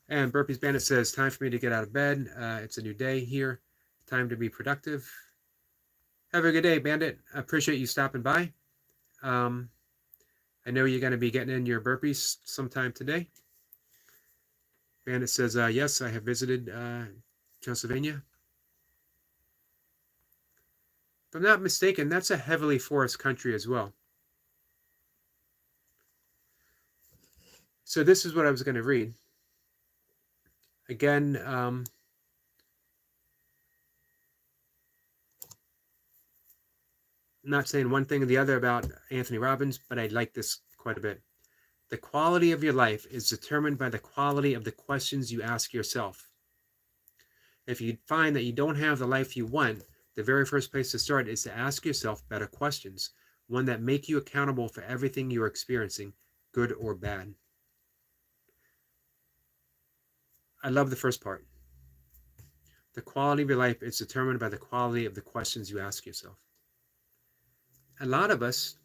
And Burpee's Bandit says, time for me to get out of bed. It's a new day here. Time to be productive. Have a good day, Bandit. I appreciate you stopping by. I know you're going to be getting in your burpees sometime today. Bandit says, yes, I have visited Transylvania. If I'm not mistaken, that's a heavily forest country as well. So this is what I was going to read. Again, not saying one thing or the other about Anthony Robbins, but I like this quite a bit. The quality of your life is determined by the quality of the questions you ask yourself. If you find that you don't have the life you want, the very first place to start is to ask yourself better questions, one that make you accountable for everything you're experiencing, good or bad. I love the first part. The quality of your life is determined by the quality of the questions you ask yourself. A lot of us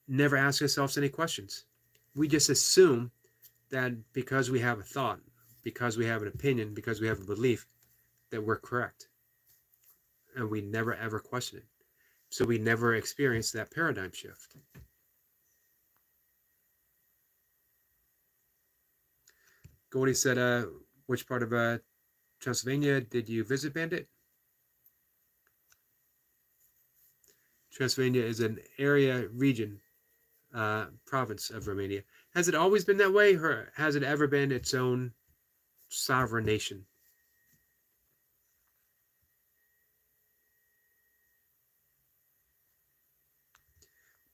never ask ourselves any questions. We just assume that because we have a thought, because we have an opinion, because we have a belief, that we're correct. And we never ever question it. So we never experience that paradigm shift. Goldie said, which part of Transylvania did you visit, Bandit? Transylvania is an region, province of Romania. Has it always been that way, or has it ever been its own sovereign nation?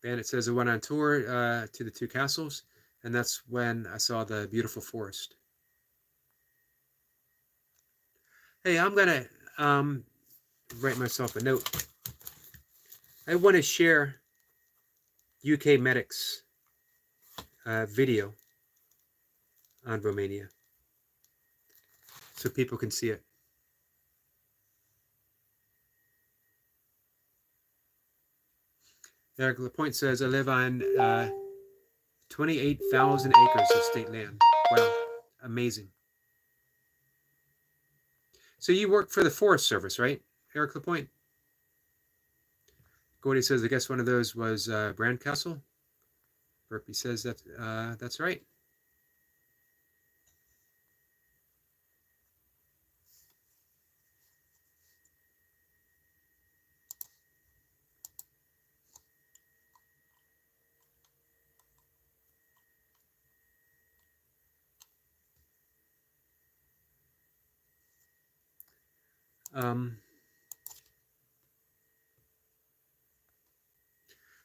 Bandit says I went on tour to the two castles, and that's when I saw the beautiful forest. Hey, I'm gonna write myself a note. I want to share UK medics video on Romania so people can see it. Eric Lapointe says I live on 28,000 acres of state land. Wow, amazing. So you work for the Forest Service, right, Eric Lapointe? Gordy says I guess one of those was Brandcastle. Burpee says that's right.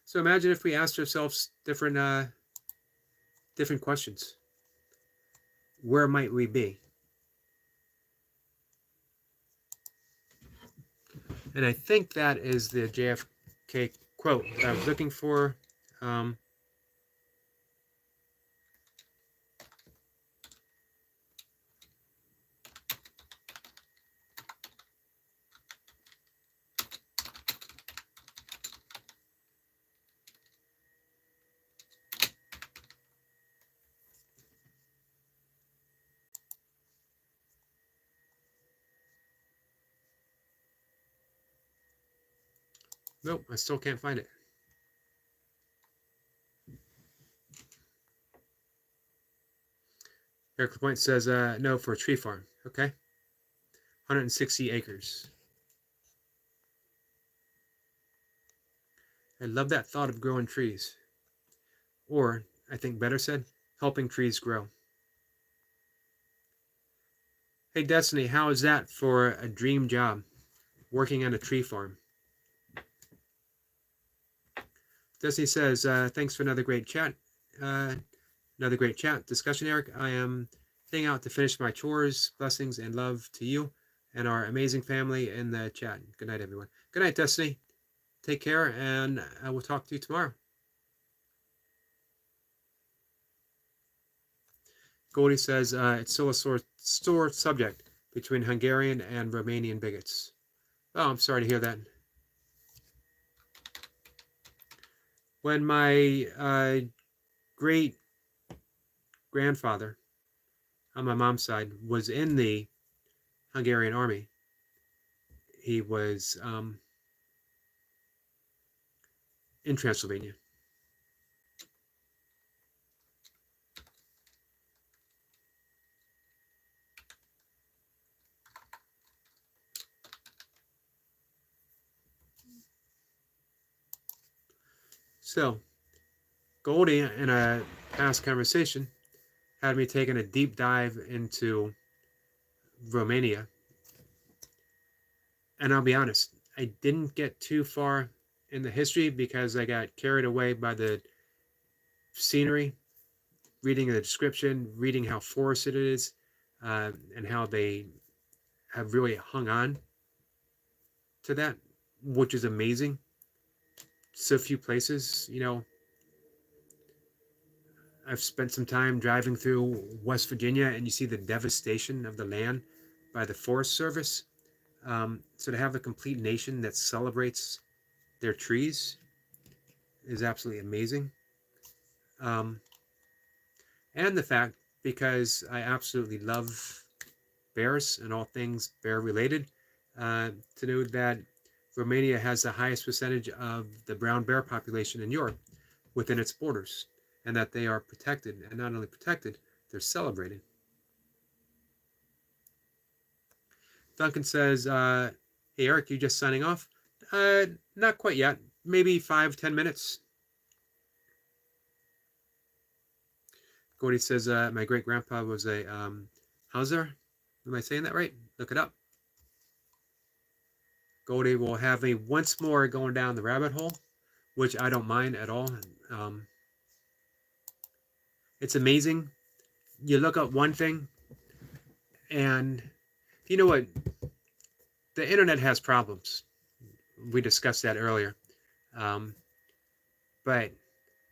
So imagine if we asked ourselves different questions. Where might we be? And I think that is the JFK quote that I was looking for. Nope, I still can't find it. Eric LaPointe says no for a tree farm. Okay. 160 acres. I love that thought of growing trees. Or, I think better said, helping trees grow. Hey Destiny, how is that for a dream job? Working on a tree farm. Destiny says, thanks for another great chat. Another great chat discussion, Eric. I am heading out to finish my chores. Blessings and love to you and our amazing family in the chat. Good night, everyone. Good night, Destiny. Take care, and I will talk to you tomorrow. Goldie says it's still a sore subject between Hungarian and Romanian bigots. Oh, I'm sorry to hear that. When my great grandfather on my mom's side was in the Hungarian army, he was in Transylvania. So, Goldie, in a past conversation, had me taking a deep dive into Romania. And I'll be honest, I didn't get too far in the history because I got carried away by the scenery, reading the description, reading how forested it is, and how they have really hung on to that, which is amazing. So few places, I've spent some time driving through West Virginia, and you see the devastation of the land by the Forest Service. So to have a complete nation that celebrates their trees is absolutely amazing. And the fact, because I absolutely love bears and all things bear related, to know that Romania has the highest percentage of the brown bear population in Europe within its borders, and that they are protected, and not only protected, they're celebrated. Duncan says, hey Eric, you just signing off? Not quite yet. Maybe 5-10 minutes. Gordy says, my great grandpa was a Hauser. Am I saying that right? Look it up. Goldie will have me once more going down the rabbit hole which I don't mind at all. Um, it's amazing. You look up one thing, and you know what? The internet has problems. We discussed that earlier. Um, but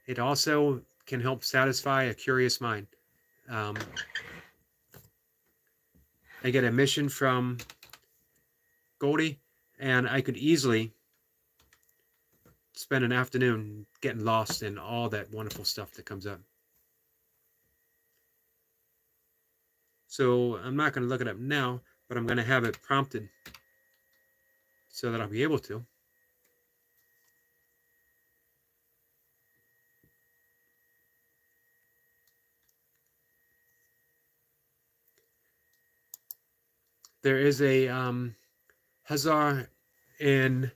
it also can help satisfy a curious mind. Um, I get a mission from Goldie, and I could easily spend an afternoon getting lost in all that wonderful stuff that comes up. So I'm not going to look it up now, but I'm going to have it prompted so that I'll be able to. There is a Hazar in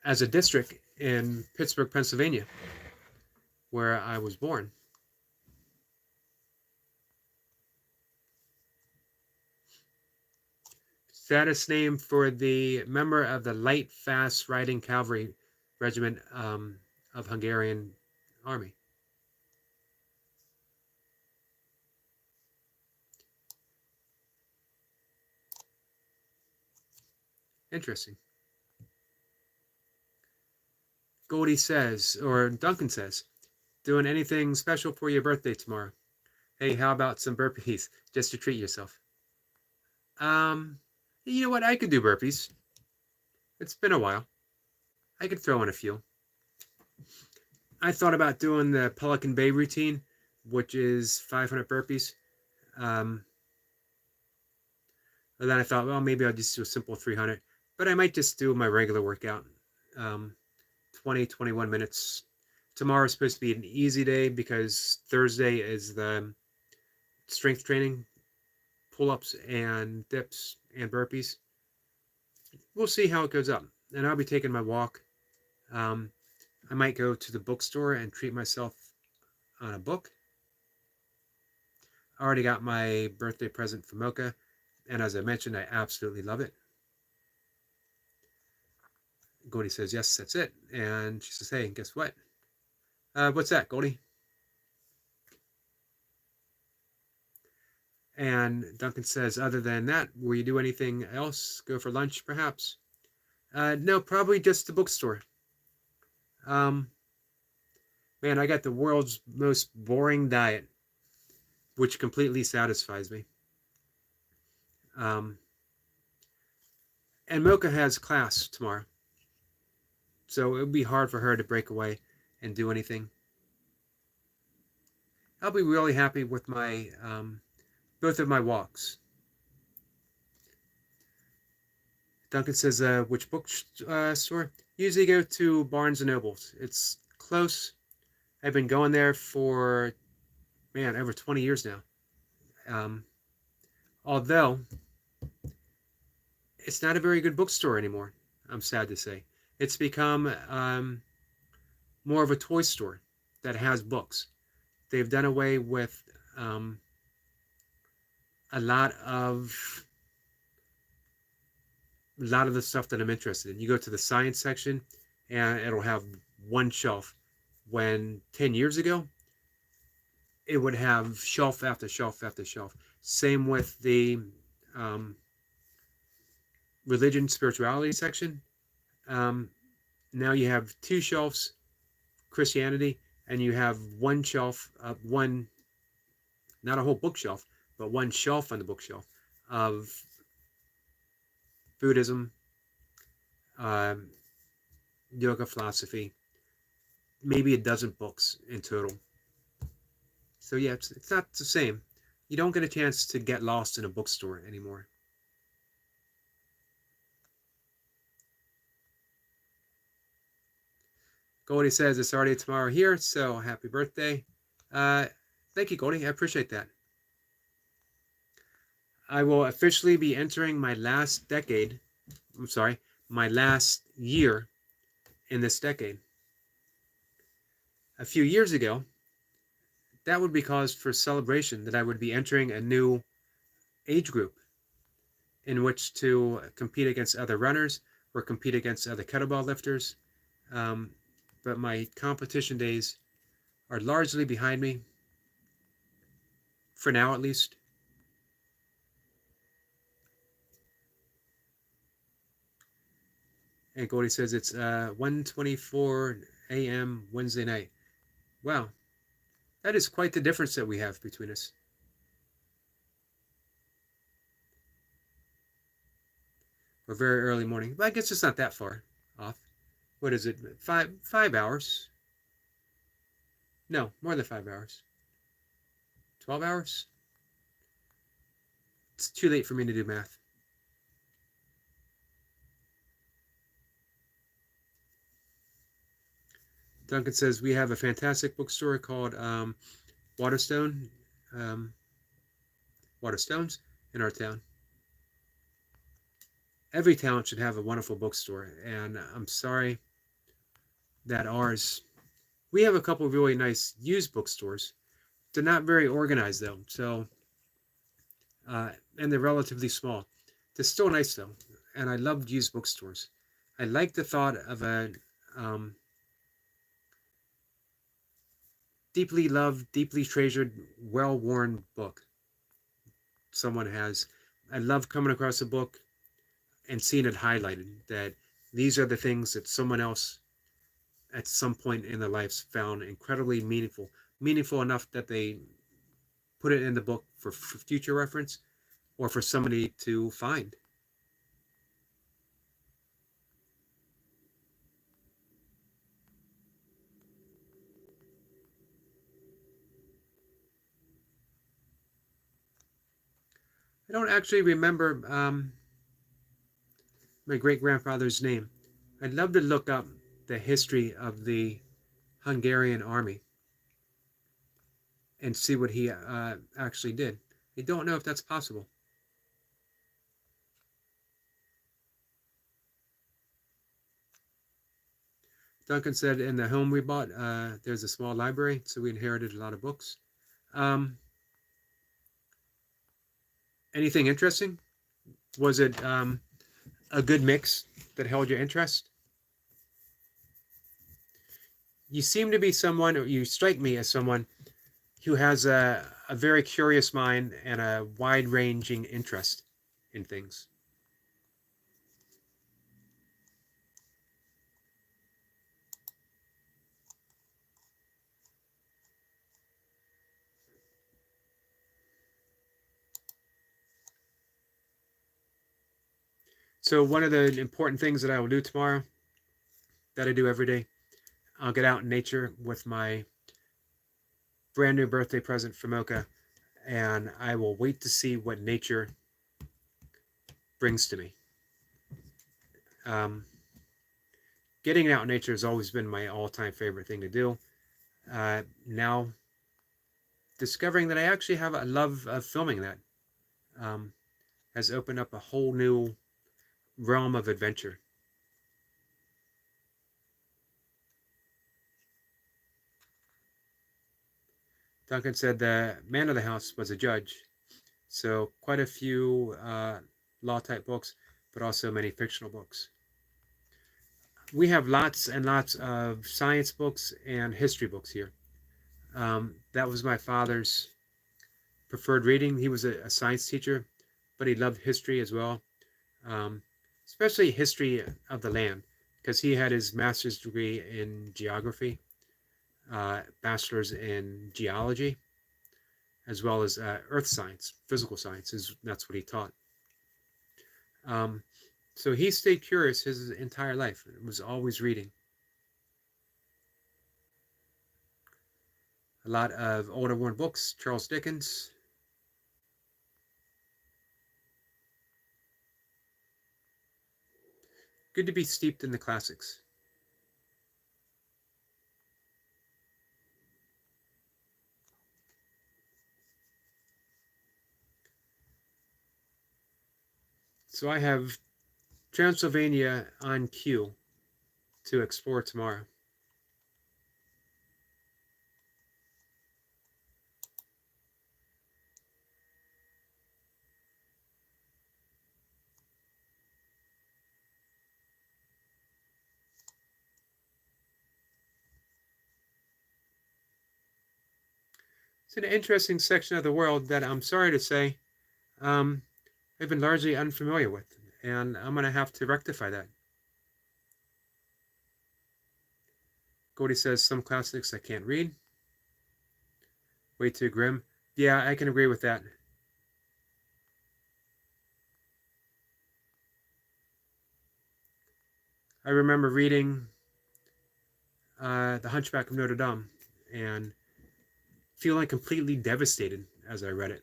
as a district in Pittsburgh, Pennsylvania, where I was born. Saddest name for the member of the light fast riding cavalry regiment of Hungarian army. Interesting. Goldie says, or Duncan says, doing anything special for your birthday tomorrow? Hey, how about some burpees just to treat yourself? Um, you know what? I could do burpees. It's been a while. I could throw in a few. I thought about doing the Pelican Bay routine, which is 500 burpees. Um, and then I thought, well, maybe I'll just do a simple 300. But I might just do my regular workout, 20, 21 minutes. Tomorrow's supposed to be an easy day because Thursday is the strength training, pull-ups and dips and burpees. We'll see how it goes up. And I'll be taking my walk. Um, I might go to the bookstore and treat myself on a book. I already got my birthday present from Mocha, and as I mentioned, I absolutely love it. Goldie says, yes, that's it. And she says, hey, guess what? What's that, Goldie? And Duncan says, other than that, will you do anything else? Go for lunch, perhaps? No, probably just the bookstore. Man, I got the world's most boring diet, which completely satisfies me. And Mocha has class tomorrow, so it would be hard for her to break away and do anything. I'll be really happy with my both of my walks. Duncan says, which bookstore? Usually go to Barnes & Nobles. It's close. I've been going there for, man, over 20 years now. Although, it's not a very good bookstore anymore, I'm sad to say. It's become more of a toy store that has books. They've done away with a lot of the stuff that I'm interested in. You go to the science section, and it'll have one shelf. When 10 years ago, it would have shelf after shelf after shelf. Same with the religion, spirituality section. Now you have two shelves, Christianity, and you have one shelf, not a whole bookshelf, but one shelf on the bookshelf of Buddhism, yoga, philosophy, maybe a dozen books in total. So yeah, it's not the same. You don't get a chance to get lost in a bookstore anymore. Goldie says it's already tomorrow here, so happy birthday. Thank you, Goldie. I appreciate that. I will officially be entering my last decade. I'm sorry, my last year in this decade. A few years ago, that would be cause for celebration that I would be entering a new age group in which to compete against other runners or compete against other kettlebell lifters. But but my competition days are largely behind me, for now at least. And Goldie says it's 1:24 a.m. Wednesday night. Wow, that is quite the difference that we have between us. Or very early morning. But I guess it's not that far off. What is it? 5 hours? No, more than 5 hours. 12 hours? It's too late for me to do math. Duncan says we have a fantastic bookstore called Waterstone, Waterstones in our town. Every town should have a wonderful bookstore, and I'm sorry that ours. We have a couple of really nice used bookstores. They're not very organized though, so and they're relatively small. They're still nice though, and I loved used bookstores. I like the thought of a deeply loved, deeply treasured, well-worn book someone has. I love coming across a book and seeing it highlighted that these are the things that someone else at some point in their lives found incredibly meaningful enough that they put it in the book for future reference or for somebody to find. I don't actually remember my great-grandfather's name. I'd love to look up the history of the Hungarian army and see what he actually did. I don't know if that's possible. Duncan said in the home we bought, there's a small library, so we inherited a lot of books. Anything interesting? Was it a good mix that held your interest? You seem to be someone, or you strike me as someone who has a very curious mind and a wide-ranging interest in things. So one of the important things that I will do tomorrow, that I do every day, I'll get out in nature with my brand new birthday present from Mocha, and I will wait to see what nature brings to me. Getting out in nature has always been my all-time favorite thing to do. Now, discovering that I actually have a love of filming that has opened up a whole new realm of adventure. Duncan said the man of the house was a judge, so quite a few law-type books, but also many fictional books. We have lots and lots of science books and history books here. That was my father's preferred reading. He was a science teacher, but he loved history as well, especially history of the land, because he had his master's degree in geography, bachelor's in geology, as well as earth science, physical sciences. That's what he taught. So he stayed curious his entire life and was always reading. A lot of older worn books, Charles Dickens. Good to be steeped in the classics. So I have Transylvania on cue to explore tomorrow. an interesting section of the world that I'm sorry to say I've been largely unfamiliar with, and I'm going to have to rectify that. Goldie says some classics I can't read. Way too grim. Yeah, I can agree with that. I remember reading The Hunchback of Notre Dame and feeling completely devastated as I read it.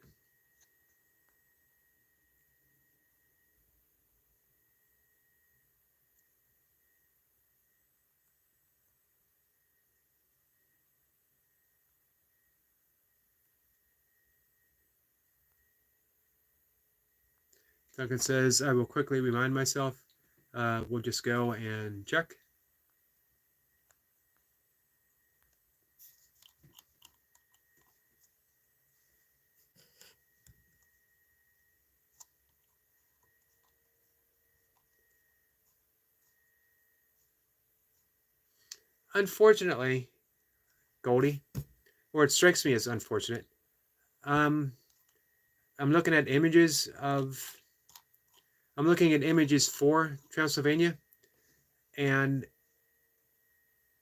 Duncan says, I will quickly remind myself. We'll just go and check. Unfortunately, Goldie, or it strikes me as unfortunate, um, I'm looking at images of. I'm looking at images for Transylvania, and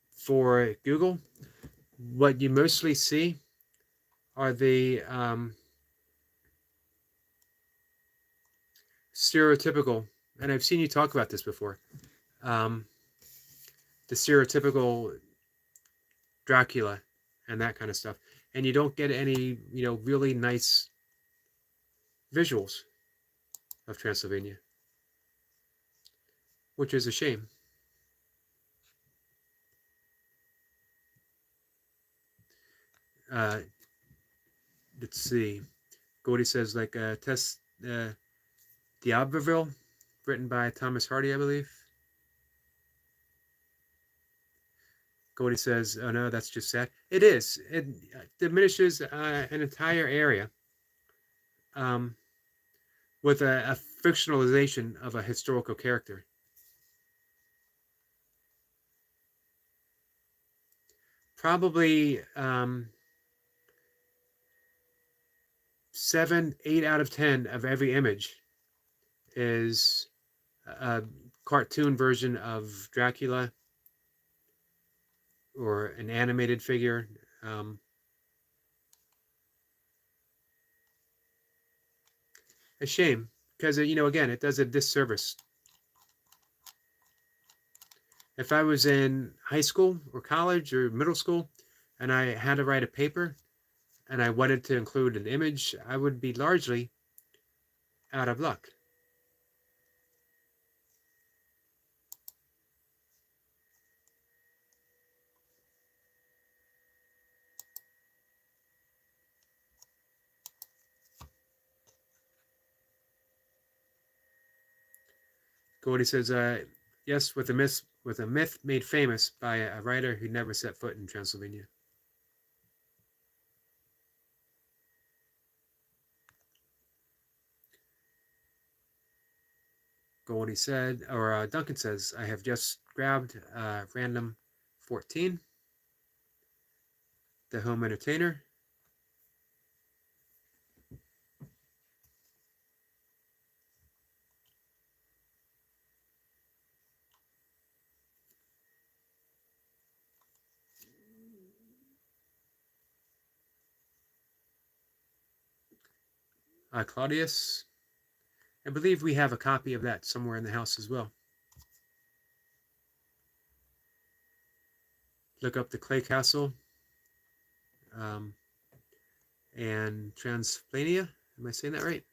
for Google, what you mostly see are the stereotypical, and I've seen you talk about this before, um, the stereotypical Dracula and that kind of stuff, and you don't get any, really nice visuals of Transylvania, which is a shame. Uh, let's see. Goldie says like Tess D'Iberville, written by Thomas Hardy, I believe. Goldie says, "Oh no, that's just sad." It is. It diminishes an entire area um, with a fictionalization of a historical character. Probably 7, 8 out of 10 of every image is a cartoon version of Dracula or an animated figure. Um, a shame because again, it does a disservice. If I was in high school or college or middle school and I had to write a paper and I wanted to include an image, I would be largely out of luck. Gordy says, yes, with a myth made famous by a writer who never set foot in Transylvania. Goldie said, or Duncan says, I have just grabbed random 14, The Home Entertainer. Claudius. I believe we have a copy of that somewhere in the house as well. Look up the Clay Castle um, and Transylvania. Am I saying that right?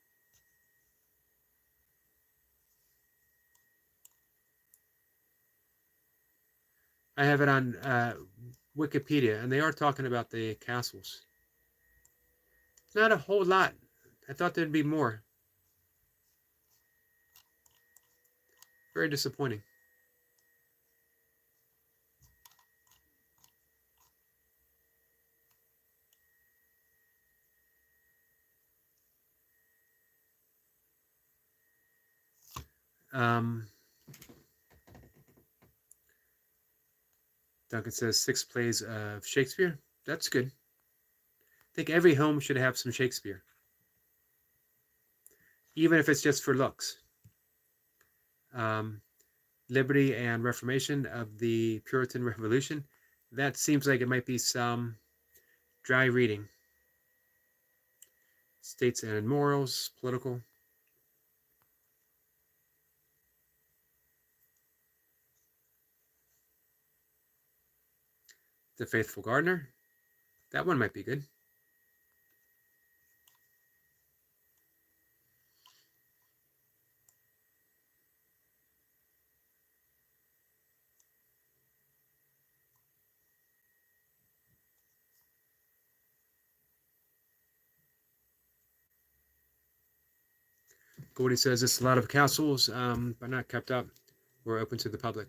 I have it on Wikipedia, and they are talking about the castles. Not a whole lot. I thought there'd be more. Very disappointing. Um, Duncan says 6 plays of Shakespeare. That's good. I think every home should have some Shakespeare, even if it's just for looks. Um, Liberty and Reformation of the Puritan Revolution. That seems like it might be some dry reading. States and Morals, Political. The Faithful Gardener. That one might be good. Gordy says it's a lot of castles, but not kept up. We're open to the public.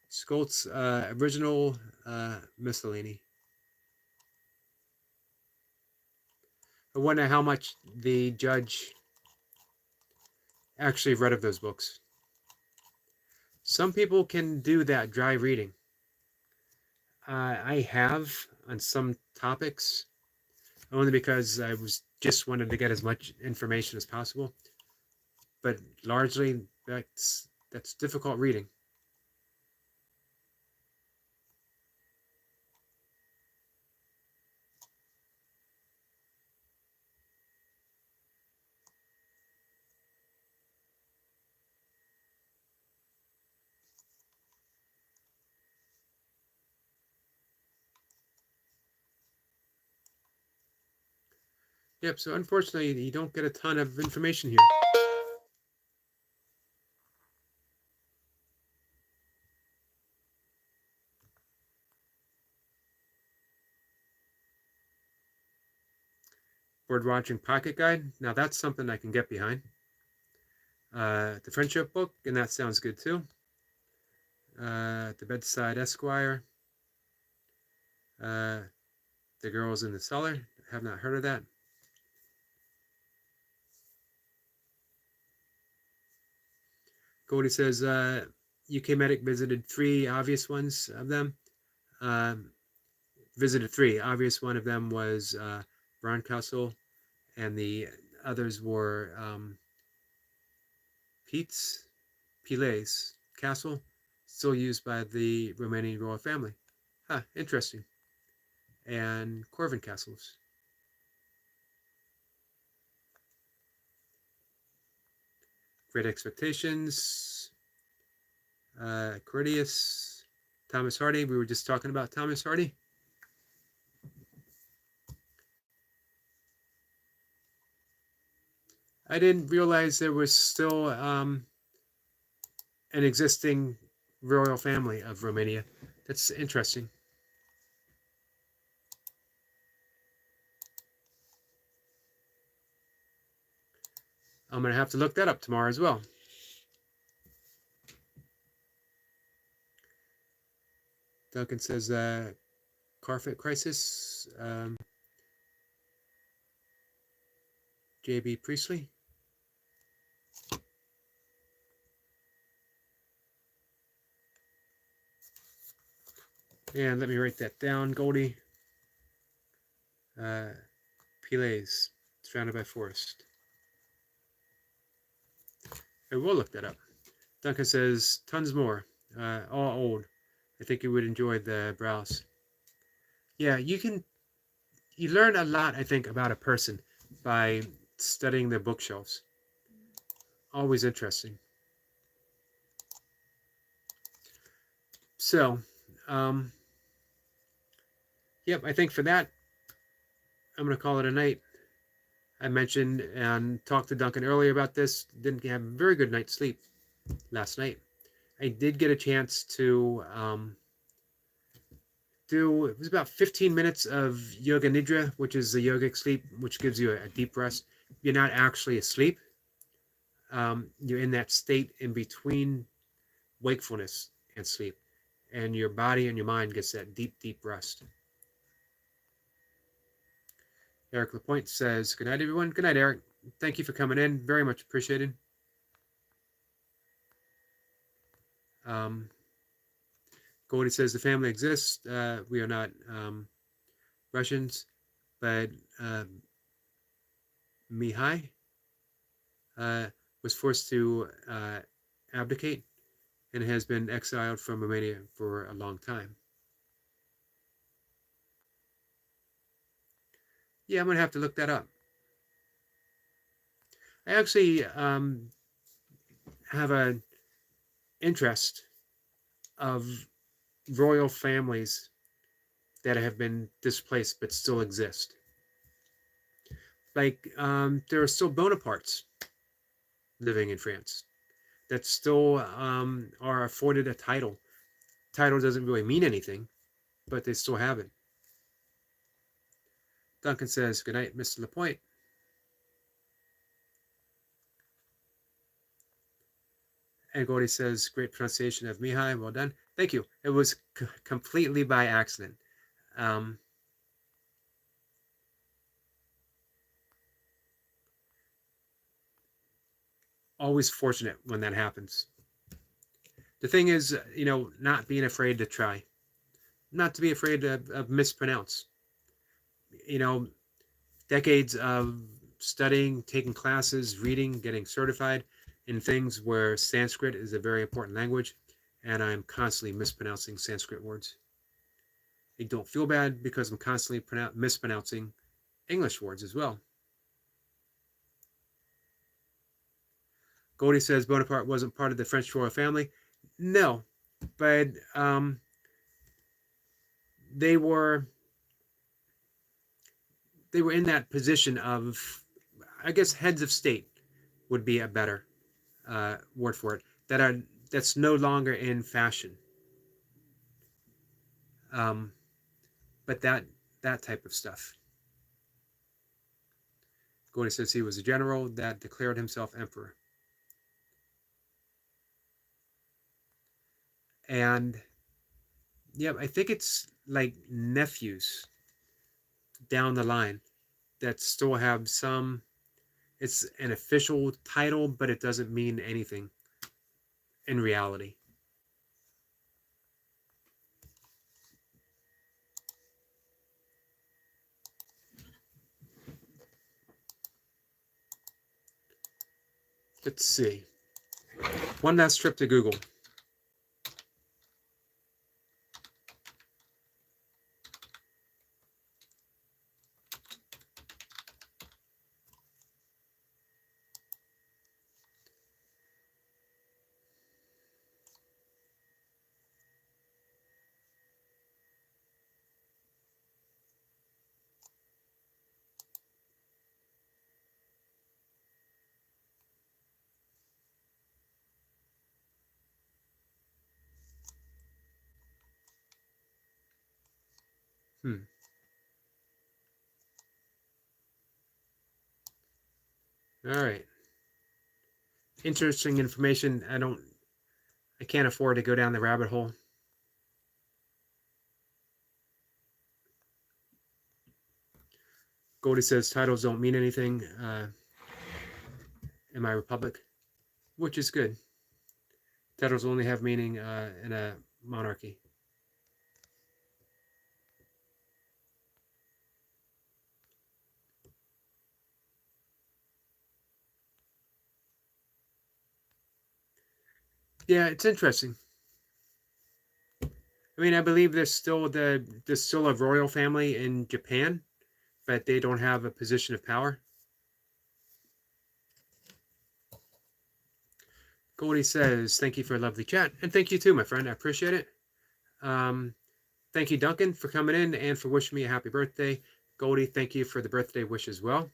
Skolt's original miscellany. I wonder how much the judge actually read of those books. Some people can do that dry reading. I have on some topics, only because I was just wanted to get as much information as possible. But largely, that's difficult reading. Yep, so unfortunately, you don't get a ton of information here. Bird Watching Pocket Guide. Now that's something I can get behind. The Friendship Book, and that sounds good too. The Bedside Esquire. The Girls in the Cellar. I have not heard of that. Goldie says UK Medic visited 3 obvious ones of them. Visited 3. Obvious one of them was Barncastle, and the others were Piles Castle, still used by the Romanian royal family. Huh, interesting. And Corvin Castles. Great Expectations, Critias, Thomas Hardy. We were just talking about Thomas Hardy. I didn't realize there was still an existing royal family of Romania. That's interesting. I'm going to have to look that up tomorrow as well. Duncan says Carpet Crisis. J.B. Priestley. And let me write that down, Goldie. Piles, surrounded by forest. I will look that up. Duncan says, tons more, all old. I think you would enjoy the browse. Yeah, you learn a lot, I think, about a person by studying their bookshelves. Always interesting. So, yep, I think for that, I'm going to call it a night. I mentioned and talked to Duncan earlier about this. Didn't have a very good night's sleep last night. I did get a chance to it was about 15 minutes of yoga nidra, which is the yogic sleep, which gives you a deep rest. You're not actually asleep. You're in that state in between wakefulness and sleep, and your body and your mind gets that deep, deep rest. Eric Lapointe says, good night, everyone. Good night, Eric. Thank you for coming in. Very much appreciated. Goldie says the family exists. We are not Russians, but Mihai uh, was forced to abdicate and has been exiled from Romania for a long time. Yeah, I'm going to have to look that up. I actually have an interest of royal families that have been displaced but still exist. Like there are still Bonapartes living in France that still are afforded a title. Title doesn't really mean anything, but they still have it. Duncan says, "Good night, Mr. Lapointe." And Gordy says, "Great pronunciation of Mihai. Well done. Thank you. It was completely by accident." Um, Always fortunate when that happens. The thing is, not being afraid to try, not to be afraid of mispronounce. You know, decades of studying, taking classes, reading, getting certified in things where Sanskrit is a very important language, and I'm constantly mispronouncing Sanskrit words. I don't feel bad because I'm constantly mispronouncing English words as well. Goldie says Bonaparte wasn't part of the French royal family. No, but they were in that position of, I guess, heads of state would be a better word for it. That's no longer in fashion. But that type of stuff. Goldie says he was a general that declared himself emperor. And yeah, I think it's like nephews down the line that still have some, it's an official title, but it doesn't mean anything in reality. Let's see. One last trip to Google. All right. Interesting information. I can't afford to go down the rabbit hole. Goldie says titles don't mean anything in my republic, which is good. Titles only have meaning in a monarchy. Yeah, it's interesting. I mean, I believe there's still a royal family in Japan, but they don't have a position of power. Goldie says, "Thank you for a lovely chat," and thank you too, my friend. I appreciate it. Thank you, Duncan, for coming in and for wishing me a happy birthday. Goldie, thank you for the birthday wish as well.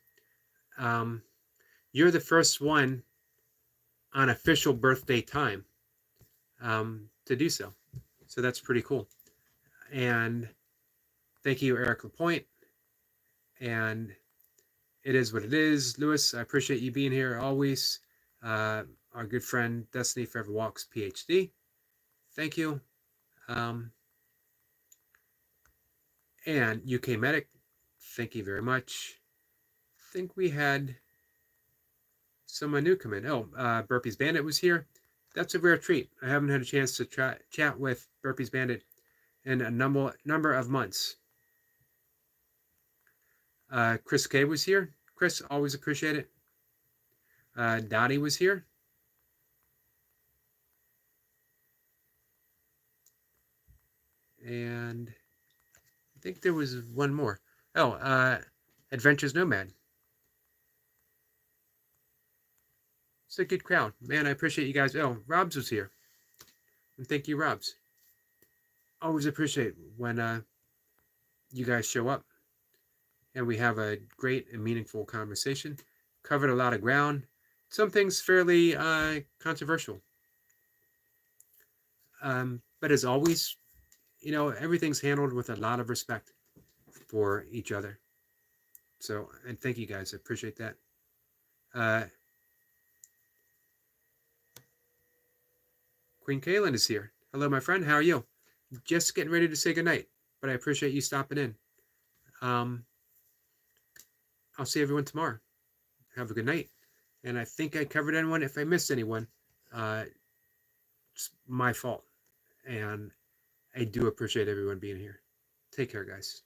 You're the first one on official birthday time to do so. So that's pretty cool. And thank you, Eric Lapointe. And it is what it is. Lewis, I appreciate you being here always. Our good friend Destiny Forever Walks, PhD. Thank you. And UK Medic, thank you very much. I think we had someone new come in. Oh, Burpees Bandit was here. that's a rare treat. I haven't had a chance to chat with Burpees Bandit in a number of months. Chris K was here. Chris, always appreciate it. Dottie was here. And I think there was one more. Oh, Adventures Nomad. It's a good crowd. Man, I appreciate you guys. Oh, Robs was here. And thank you, Robs. Always appreciate when you guys show up and we have a great and meaningful conversation. Covered a lot of ground. Some things fairly controversial. But as always, everything's handled with a lot of respect for each other. So, and thank you guys. I appreciate that. Queen Kaylin is here. Hello, my friend. How are you? Just getting ready to say goodnight, but I appreciate you stopping in. I'll see everyone tomorrow. Have a good night. And I think I covered anyone. If I missed anyone, it's my fault. And I do appreciate everyone being here. Take care, guys.